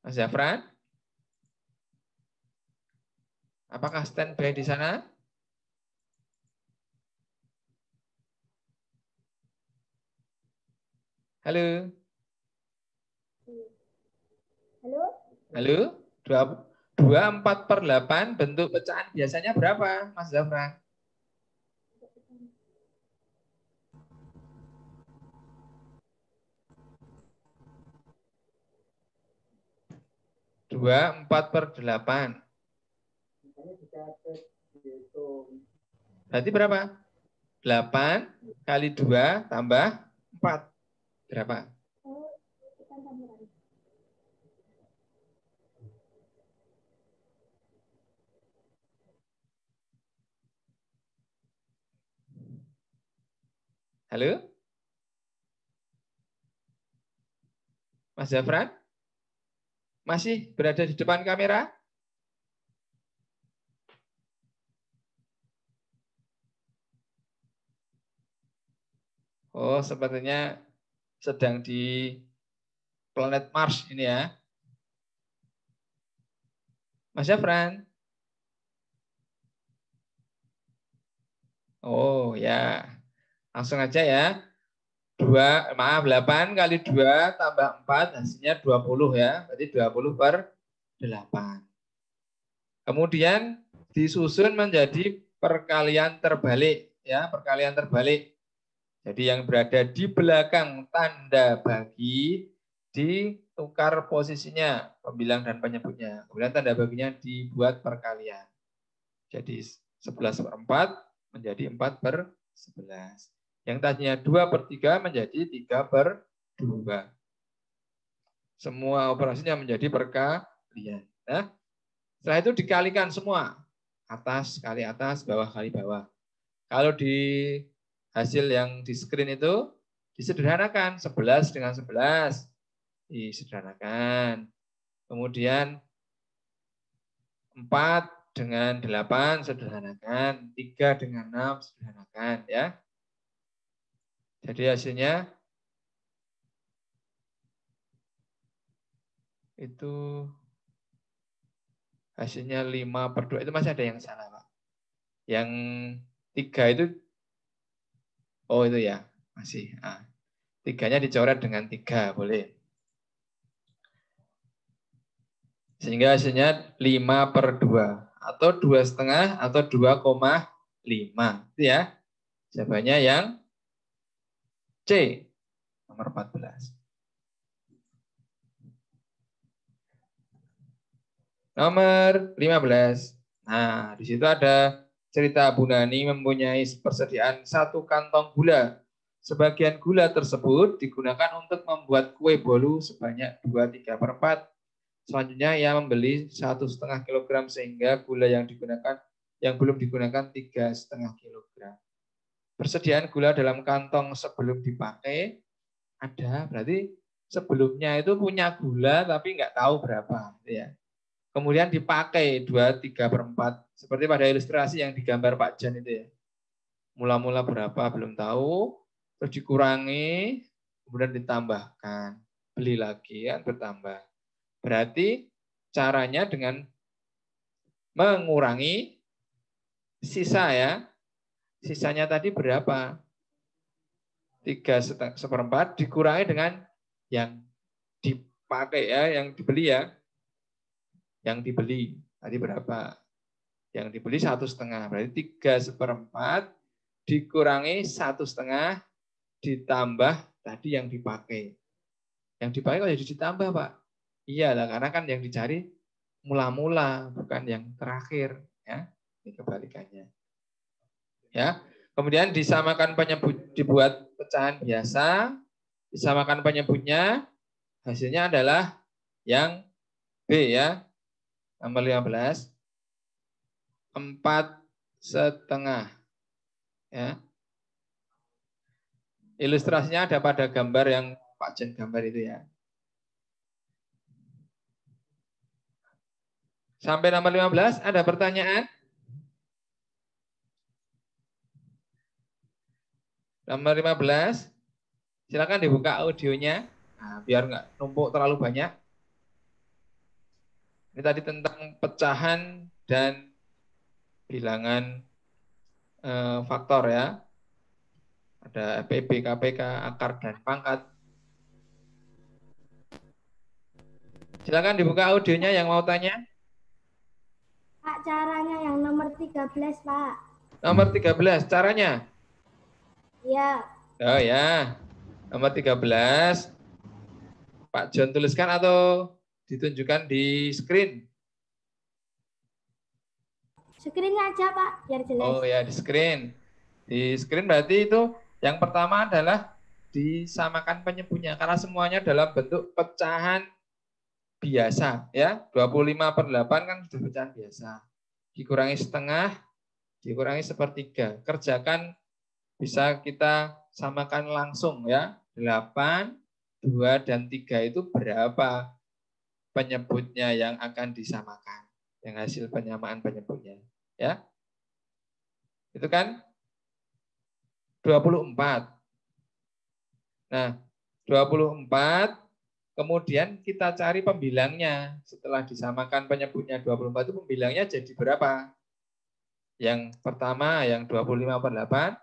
Mas Zafran? Apakah standby di sana? Halo? Halo? Halo? 24/8 bentuk pecahan biasanya berapa, Mas Zafran? Dua 4/8. Berarti berapa? 8 kali 2 tambah 4. Berapa? Halo? Mas Zafran? Masih berada di depan kamera? Oh, sepertinya sedang di planet Mars ini ya. Mas Zafran? Oh ya, langsung aja ya. 8 kali 2 tambah 4 hasilnya 20 ya. Berarti 20/8. Kemudian disusun menjadi perkalian terbalik ya, perkalian terbalik. Jadi yang berada di belakang tanda bagi ditukar posisinya, pembilang dan penyebutnya. Kemudian tanda baginya dibuat perkalian. Jadi 11/4 menjadi 4/11. Yang tadinya 2/3 menjadi 3/2. Semua operasinya menjadi perkalian. Nah, setelah itu dikalikan semua. Atas kali atas, bawah kali bawah. Kalau di hasil yang di screen itu disederhanakan. 11 dengan 11 disederhanakan. Kemudian 4 dengan 8 sederhanakan. 3 dengan 6 sederhanakan ya. Jadi hasilnya itu hasilnya 5/2. Itu masih ada yang salah, Pak. Yang 3 itu, oh itu ya, masih. 3-nya dicoret dengan 3, boleh. Sehingga hasilnya 5/2. Atau 2,5 atau 2,5. Itu ya. Jawabannya yang C, nomor 14. Nomor 15. Nah, di situ ada cerita Bu Nani mempunyai persediaan 1 kantong gula. Sebagian gula tersebut digunakan untuk membuat kue bolu sebanyak 2/3/4. Selanjutnya ia membeli 1,5 kg sehingga gula yang belum digunakan 3,5 kg. Persediaan gula dalam kantong sebelum dipakai ada, berarti sebelumnya itu punya gula tapi nggak tahu berapa, ya. Kemudian dipakai 2/3/4 seperti pada ilustrasi yang digambar Pak Jan itu ya. Mula-mula berapa belum tahu, terus dikurangi, kemudian ditambahkan, beli lagi kan bertambah. Berarti caranya dengan mengurangi sisa ya. Sisanya tadi berapa? 3/4 dikurangi dengan yang dipakai ya, yang dibeli ya. Yang dibeli tadi berapa? Yang dibeli 1,5, berarti 3/4 dikurangi 1,5 ditambah tadi yang dipakai. Yang dipakai kok jadi ditambah, Pak? Iyalah, karena kan yang dicari mula-mula, bukan yang terakhir. Ya, ini kebalikannya. Ya, kemudian disamakan penyebut, dibuat pecahan biasa, disamakan penyebutnya, hasilnya adalah yang B ya, nomor 15, 4,5. Ya. Ilustrasinya ada pada gambar yang Pak Jen gambar itu ya. Sampai nomor 15, ada pertanyaan? Nomor 15, silakan dibuka audionya, nah, biar nggak numpuk terlalu banyak. Ini tadi tentang pecahan dan bilangan faktor ya. Ada FPB, KPK, akar, dan pangkat. Silakan dibuka audionya yang mau tanya. Pak, caranya yang nomor 13, Pak. Nomor 13, caranya? Ya. Oh ya, nomor 13. Pak John tuliskan atau ditunjukkan di screen? Screen-nya aja, Pak, biar jelas. Oh ya, di screen. Di screen berarti itu yang pertama adalah disamakan penyebutnya. Karena semuanya dalam bentuk pecahan biasa. Ya, 25/8 kan sudah pecahan biasa. Dikurangi setengah, dikurangi 1/3. Kerjakan bisa kita samakan langsung ya. 8, 2, dan 3 itu berapa penyebutnya yang akan disamakan. Yang hasil penyamaan penyebutnya. Ya. Itu kan 24. Nah, 24, kemudian kita cari pembilangnya. Setelah disamakan penyebutnya 24 itu pembilangnya jadi berapa? Yang pertama yang 25/8,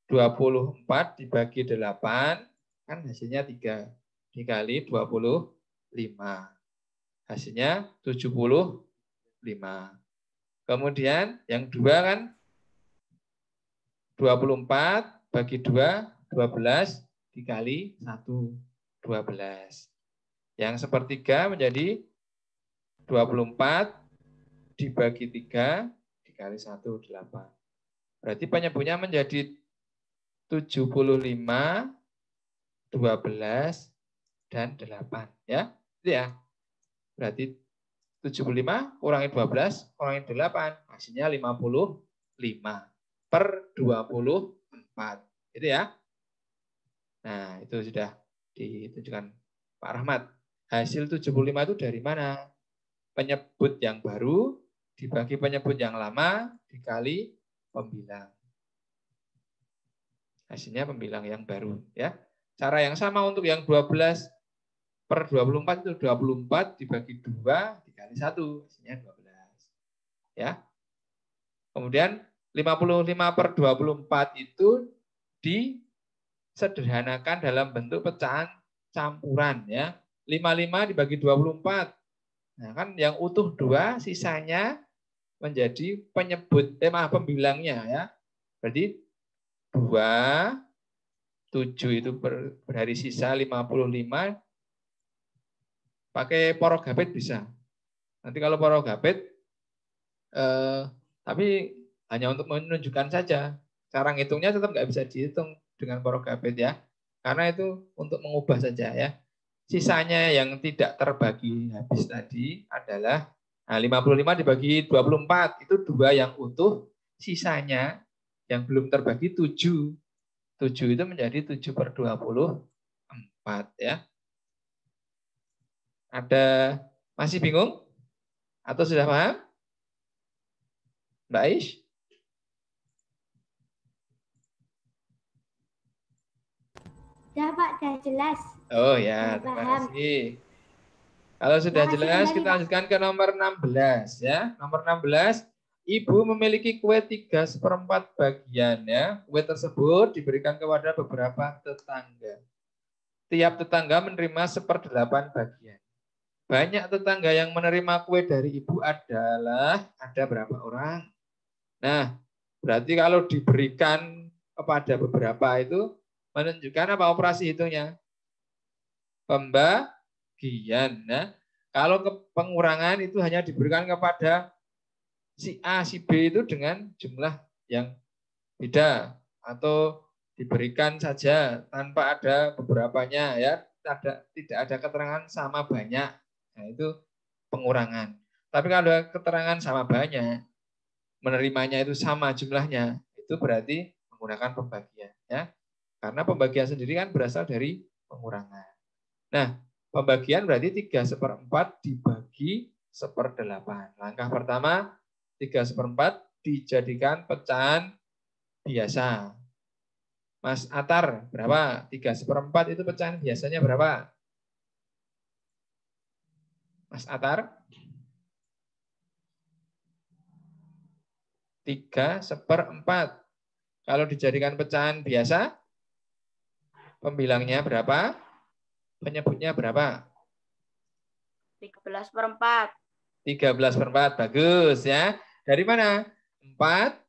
24 dibagi 8, kan hasilnya 3. Dikali 25. Hasilnya 75. Kemudian yang 2 kan 24 bagi 2, 12 dikali 1, 12. Yang 1/3 menjadi 24 dibagi 3 dikali 1, 8. Berarti penyebutnya menjadi 75, 12, dan 8. Ya, itu ya. Berarti 75 kurangi 12 kurangi 8, hasilnya 55/24. Itu ya. Nah, itu sudah ditunjukkan Pak Rahmat. Hasil 75 itu dari mana? Penyebut yang baru dibagi penyebut yang lama dikali pembilang. Hasilnya pembilang yang baru. Ya. Cara yang sama untuk yang 12/24 itu 24 dibagi 2 dikali 1. Hasilnya 12. Ya. Kemudian 55/24 itu disederhanakan dalam bentuk pecahan campuran ya. 55 dibagi 24. Nah, kan yang utuh 2 sisanya menjadi pembilangnya ya. Berarti 2, 7 itu berhari sisa 55. Pakai porogabet bisa. Nanti kalau porogabet tapi hanya untuk menunjukkan saja. Cara ngitungnya tetap nggak bisa dihitung dengan porogabet ya. Karena itu untuk mengubah saja ya. Sisanya yang tidak terbagi habis tadi adalah 55 dibagi 24. Itu 2 yang utuh. Sisanya yang belum terbagi 7. 7 itu menjadi 7/24 ya. Ada masih bingung? Atau sudah paham? Mbak Aish? Sudah, Pak, sudah jelas. Oh ya, Sudah terima paham. kasih. Kalau sudah Terima kasih jelas, kembali, kita Pak. lanjutkan ke nomor 16 ya. Nomor 16 ibu memiliki kue 3/4 bagian ya. Kue tersebut diberikan kepada beberapa tetangga. Tiap tetangga menerima 1/8 bagian. Banyak tetangga yang menerima kue dari ibu adalah ada berapa orang? Nah, berarti kalau diberikan kepada beberapa itu menunjukkan apa operasi hitungnya? Pembagian. Nah, kalau pengurangan itu hanya diberikan kepada si A, si B itu dengan jumlah yang beda atau diberikan saja tanpa ada beberapanya ya, tidak ada keterangan sama banyak. Nah, itu pengurangan. Tapi kalau ada keterangan sama banyak, menerimanya itu sama jumlahnya, itu berarti menggunakan pembagian ya. Karena pembagian sendiri kan berasal dari pengurangan. Nah, pembagian berarti 3/4 dibagi 1/8. Langkah pertama, 3/4 dijadikan pecahan biasa. Mas Atar, berapa? 3/4 itu pecahan biasanya berapa? Mas Atar? 3/4. Kalau dijadikan pecahan biasa, pembilangnya berapa? Penyebutnya berapa? 13/4. 13/4, bagus ya. Dari mana? 4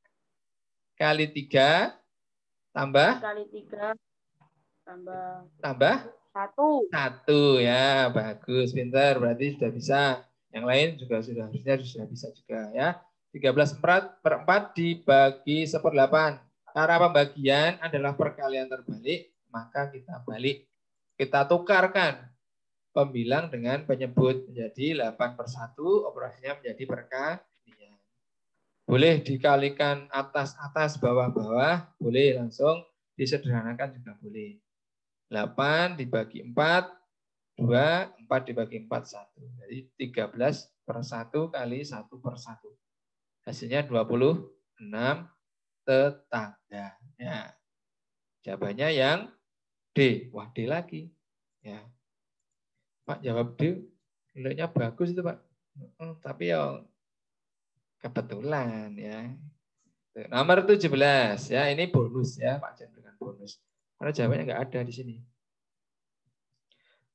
kali 3 tambah? Kali 3 tambah? 1 ya, bagus, pintar. Berarti sudah bisa. Yang lain juga harusnya sudah bisa juga ya. 13/4 dibagi 1/8. Cara pembagian adalah perkalian terbalik, maka kita balik. Kita tukarkan pembilang dengan penyebut menjadi 8/1, operasinya menjadi perkalian. Boleh dikalikan atas-atas, bawah-bawah, boleh langsung disederhanakan juga boleh. 8 dibagi 4, 2, 4 dibagi 4, 1. Jadi 13/1 kali 1/1. Hasilnya 26 tetangga. Ya. Jawabannya yang D. Wah, D lagi. Ya. Pak jawab D, nilainya bagus itu Pak. Tapi ya kebetulan ya. Nomor 17 ya, ini bonus ya, Pak Jen dengan bonus. Karena jawabannya nggak ada di sini.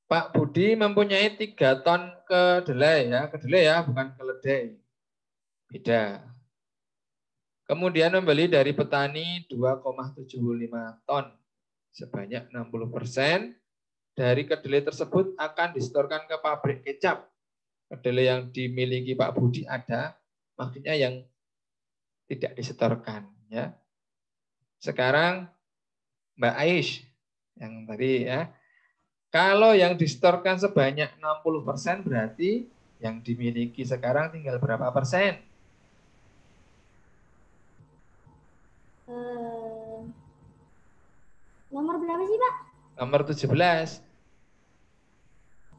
Pak Budi mempunyai 3 ton kedelai ya, kedelai ya, bukan keledai. Beda. Kemudian membeli dari petani 2,75 ton. Sebanyak 60% dari kedelai tersebut akan disetorkan ke pabrik kecap. Kedelai yang dimiliki Pak Budi ada, maksudnya yang tidak disetorkan. Ya. Sekarang Mbak Aish, yang tadi ya, kalau yang disetorkan sebanyak 60% berarti yang dimiliki sekarang tinggal berapa persen? Nomor berapa sih, Pak? Nomor 17.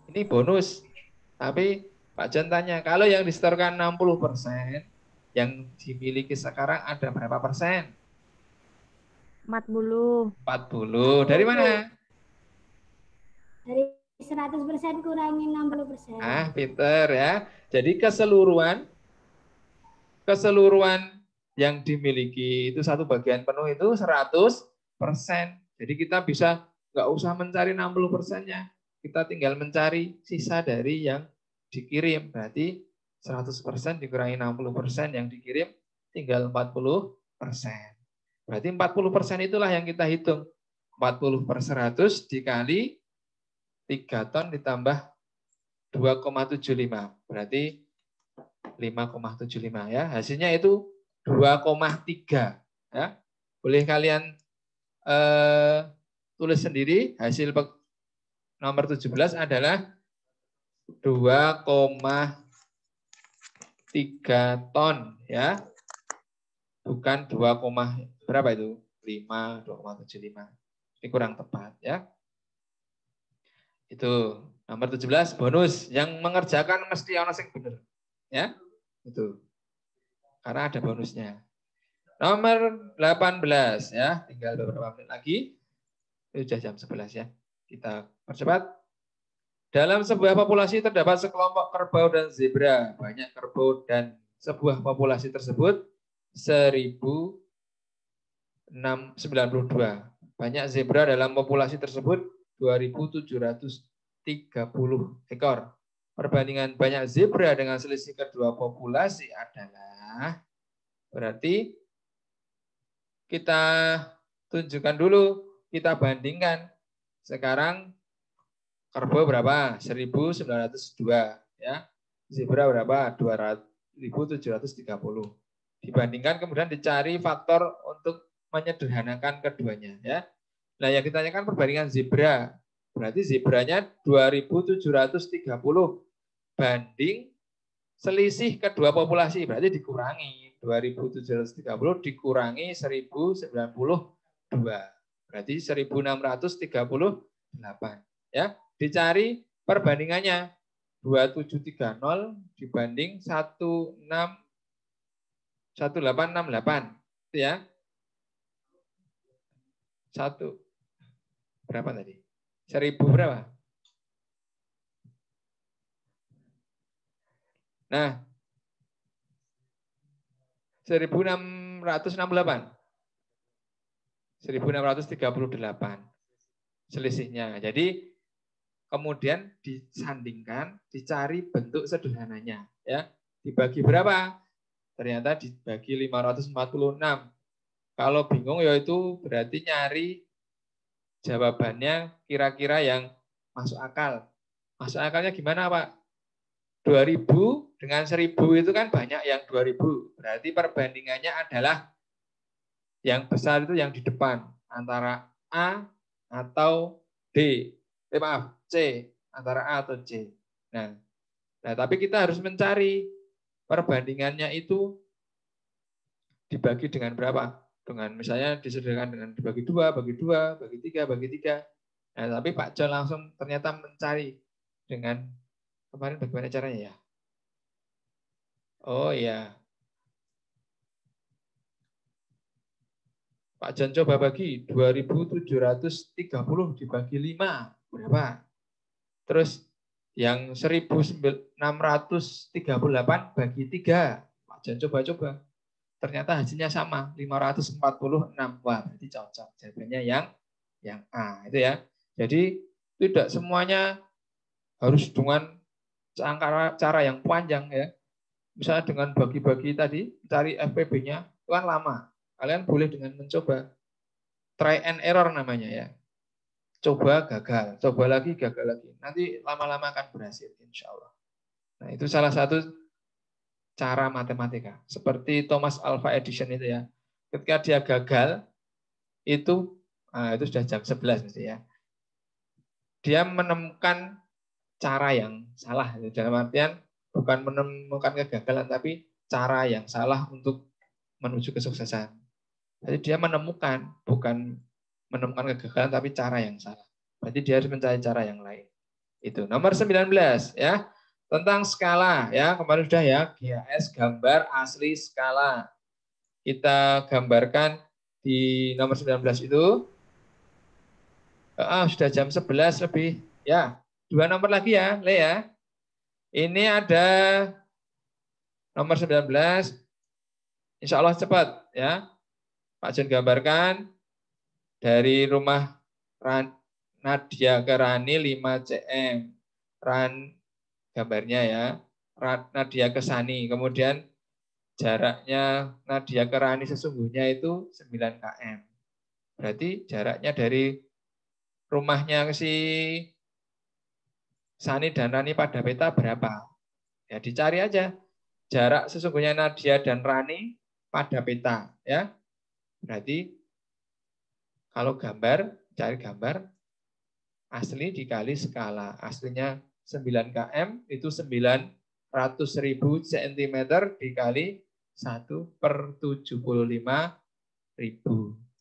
Ini bonus. Tapi Pak Jan tanya, kalau yang disetorkan 60%, yang dimiliki sekarang ada berapa persen? 40. 40. Dari mana? Dari 100% kurangi 60%. Ah, pinter ya. Jadi keseluruhan yang dimiliki itu satu bagian penuh itu 100%. Jadi kita bisa nggak usah mencari 60%-nya. Kita tinggal mencari sisa dari yang dikirim. Berarti 100% dikurangi 60% yang dikirim tinggal 40%. Berarti 40% itulah yang kita hitung. 40/100 dikali 3 ton ditambah 2,75. Berarti 5,75 ya. Hasilnya itu 2,3 ya. Boleh kalian tulis sendiri hasil nomor 17 adalah 2,3 ton ya. Bukan 2, berapa itu? 5, 2,75. Ini kurang tepat ya. Itu nomor 17 bonus, yang mengerjakan mesti ono sing bener. Ya. Itu. Karena ada bonusnya. Nomor 18 ya, tinggal beberapa menit lagi. Itu sudah jam 11 ya. Kita percepat. Dalam sebuah populasi terdapat sekelompok kerbau dan zebra. Banyak kerbau dan sebuah populasi tersebut 1092. Banyak zebra dalam populasi tersebut 2730 ekor. Perbandingan banyak zebra dengan selisih kedua populasi adalah, berarti kita tunjukkan dulu, kita bandingkan. Sekarang kerbau berapa? 1902 ya. Zebra berapa? 2730. Dibandingkan kemudian dicari faktor untuk menyederhanakan keduanya ya. Nah, yang ditanyakan perbandingan zebra. Berarti zebranya 2730 banding selisih kedua populasi, berarti dikurangi 2730 dikurangi 1092. Berarti 1638 ya. Dicari perbandingannya 2730 dibanding 1868 itu ya. Berapa tadi? 1000 berapa? Nah, 1668. 1638 selisihnya. Jadi kemudian disandingkan, dicari bentuk sederhananya ya. Dibagi berapa? Ternyata dibagi 546. Kalau bingung ya itu berarti nyari jawabannya kira-kira yang masuk akal. Masuk akalnya gimana, Pak? 2000 dengan 1000 itu kan banyak yang 2000. Berarti perbandingannya adalah yang besar itu yang di depan. Antara A atau D. Maaf, C. Antara A atau C. Nah, tapi kita harus mencari perbandingannya itu dibagi dengan berapa? Dengan misalnya disederhanakan dengan dibagi 2, bagi 2, bagi 3, bagi 3. Nah, tapi Pak John langsung ternyata mencari dengan kemarin bagaimana caranya ya? Oh iya. Pak John coba bagi 2730 dibagi 5. Berapa? Terus yang 1638 bagi 3. Pak John coba-coba. Ternyata hasilnya sama, 546. Wah, berarti cocok. Jawabannya yang A, itu ya. Jadi tidak semuanya harus dengan cara yang panjang ya. Misalnya dengan bagi-bagi tadi, cari FPB-nya, itu kan lama. Kalian boleh dengan mencoba. Try and error namanya ya. Coba gagal, coba lagi gagal lagi. Nanti lama-lama akan berhasil, insya Allah. Nah, itu salah satu cara matematika. Seperti Thomas Alva Edison itu ya. Ketika dia gagal, itu sudah jam 11 mesti ya. Dia menemukan cara yang salah. Dalam artian bukan menemukan kegagalan, tapi cara yang salah untuk menuju kesuksesan. Jadi dia menemukan, bukan menemukan kegagalan, tapi cara yang salah. Berarti dia harus mencari cara yang lain. Itu nomor 19 ya. Tentang skala ya, kemarin sudah ya, GAS gambar asli skala. Kita gambarkan di nomor 19 itu. Sudah jam 11 lebih. Ya, 2 nomor lagi ya, Le ya. Ini ada nomor 19. Insya Allah cepat ya. Pak Jen gambarkan dari rumah Nadia ke Rani 5 cm. Gambarnya ya, Nadia ke Sani. Kemudian jaraknya Nadia ke Rani sesungguhnya itu 9 km. Berarti jaraknya dari rumahnya ke si Sani dan Rani pada peta berapa? Ya dicari aja jarak sesungguhnya Nadia dan Rani pada peta. Ya, berarti kalau gambar, cari gambar asli dikali skala. Aslinya 9 km itu 900.000 cm dikali 1/75.000.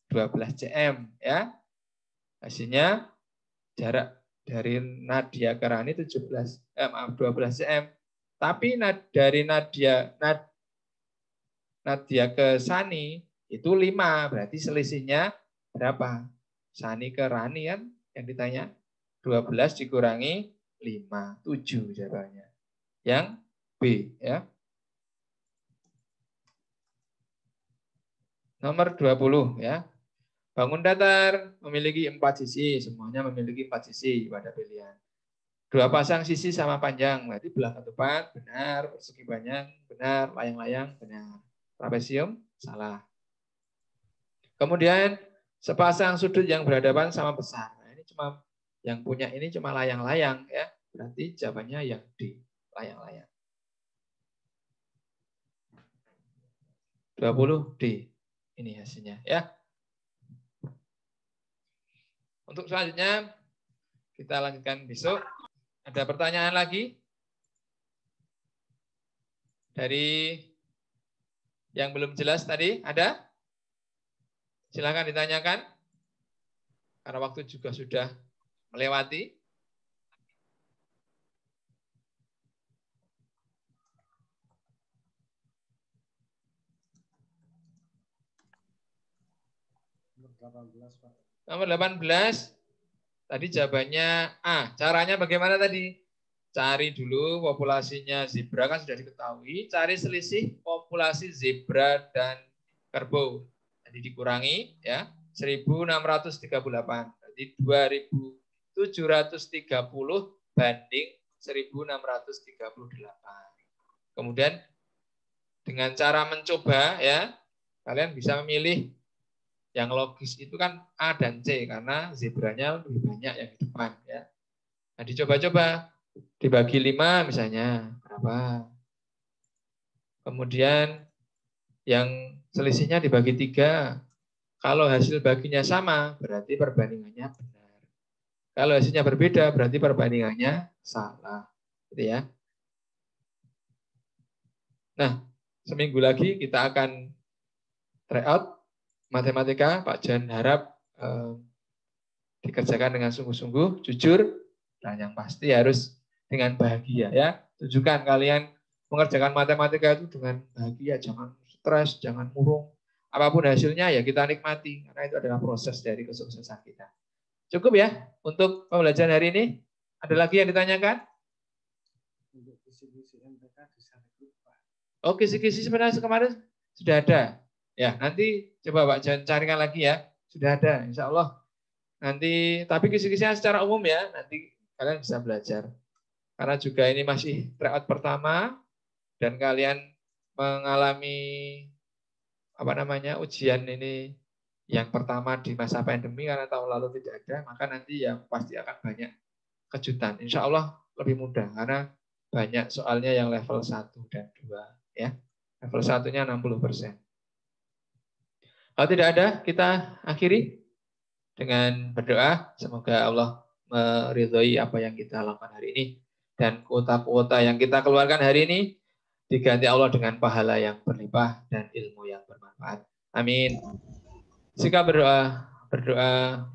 12 cm ya. Hasilnya jarak dari Nadia ke Rani 12 cm. Tapi dari Nadia ke Sani itu 5, berarti selisihnya berapa? Sani ke Rani kan yang ditanya 12 dikurangi 5, 7 jawabannya. Yang B ya. Nomor 20 ya. Bangun datar memiliki 4 sisi, semuanya memiliki 4 sisi pada pilihan. 2 pasang sisi sama panjang, berarti belah ketupat benar, persegi banyak benar, layang-layang benar. Trapesium salah. Kemudian sepasang sudut yang berhadapan sama besar. Nah, ini cuma yang punya ini cuma layang-layang ya. Berarti jawabannya yang D, layang-layang. 20 D. Ini hasilnya ya. Untuk selanjutnya kita lanjutkan besok. Ada pertanyaan lagi? Dari yang belum jelas tadi ada? Silakan ditanyakan. Karena waktu juga sudah melewati. Nomor 18, tadi jawabannya A. Caranya bagaimana tadi? Cari dulu populasinya zebra, kan sudah diketahui. Cari selisih populasi zebra dan kerbau. Jadi dikurangi ya, 1638. Jadi 2730 banding 1638. Kemudian dengan cara mencoba ya, kalian bisa memilih yang logis itu kan A dan C karena zebranya lebih banyak yang di depan ya. Nah, dicoba-coba dibagi 5 misalnya berapa? Kemudian yang selisihnya dibagi 3. Kalau hasil baginya sama berarti perbandingannya benar. Kalau hasilnya berbeda berarti perbandingannya salah. Gitu ya. Nah, seminggu lagi kita akan try out matematika. Pak Jan harap dikerjakan dengan sungguh-sungguh, jujur, dan yang pasti harus dengan bahagia ya. Tunjukkan kalian mengerjakan matematika itu dengan bahagia, jangan stres, jangan murung. Apapun hasilnya ya kita nikmati, karena itu adalah proses dari kesuksesan kita. Cukup ya untuk pembelajaran hari ini? Ada lagi yang ditanyakan? Oh, kisi-kisi sebenarnya kemarin sudah ada. Ya, nanti coba Pak Jan carikan lagi ya. Sudah ada, insya Allah. Nanti, tapi kisi-kisinya secara umum ya, nanti kalian bisa belajar. Karena juga ini masih tryout pertama, dan kalian mengalami ujian ini yang pertama di masa pandemi karena tahun lalu tidak ada, maka nanti ya pasti akan banyak kejutan. Insya Allah lebih mudah karena banyak soalnya yang level 1 dan 2 ya. Level 1-nya 60%. Kalau tidak ada, kita akhiri dengan berdoa. Semoga Allah meridhoi apa yang kita lakukan hari ini. Dan kuota-kuota yang kita keluarkan hari ini diganti Allah dengan pahala yang berlimpah dan ilmu yang bermanfaat. Amin. Jika berdoa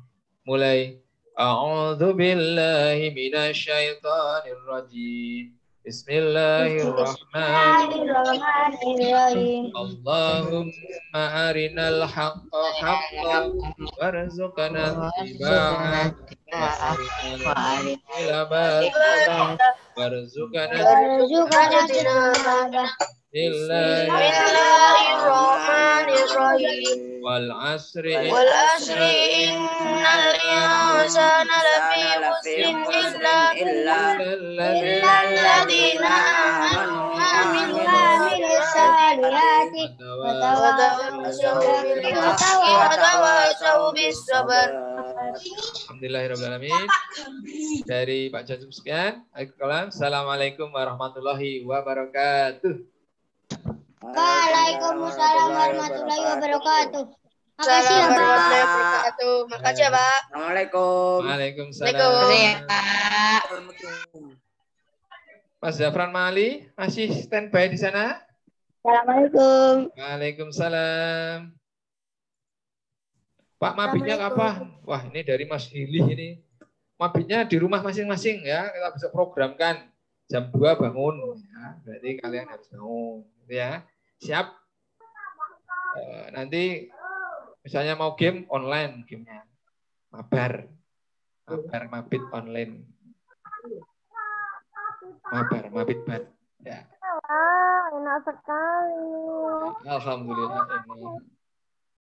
mulai. A'udzu billahi minasyaitonir rajim. Bismillahirrahmanirrahim. Allahumma arinal haqqa haqqan warzuqna ittiba'ah wa arinal batila warzuqna ijtinabah. Bismillahirrahmanirrahim. Wal asri innal insana lafi khusrin illa alladziina aamanu wa amilus salihati wa tawassaw bis sabr. Alhamdulillahirabbil alamin. Dari Pak Jan sekian. Assalamualaikum warahmatullahi wabarakatuh. Waalaikumsalam warahmatullahi wabarakatuh. Makasih ya, Pak. Makasih ya, Pak. Assalamualaikum. Waalaikumsalam. Mas Zafran Mali masih standby di sana? Assalamualaikum. Waalaikumsalam. Pak, mabitnya kapan? Wah, ini dari Mas Hilih ini. Mabitnya di rumah masing-masing ya. Kita bisa programkan jam 2 bangun. Ya, berarti kalian harus bangun. Gitu ya. Siap? Nanti misalnya mau game online, gamenya. Mabit online. Mabit ban. Ya. Enak sekali. Alhamdulillah ini.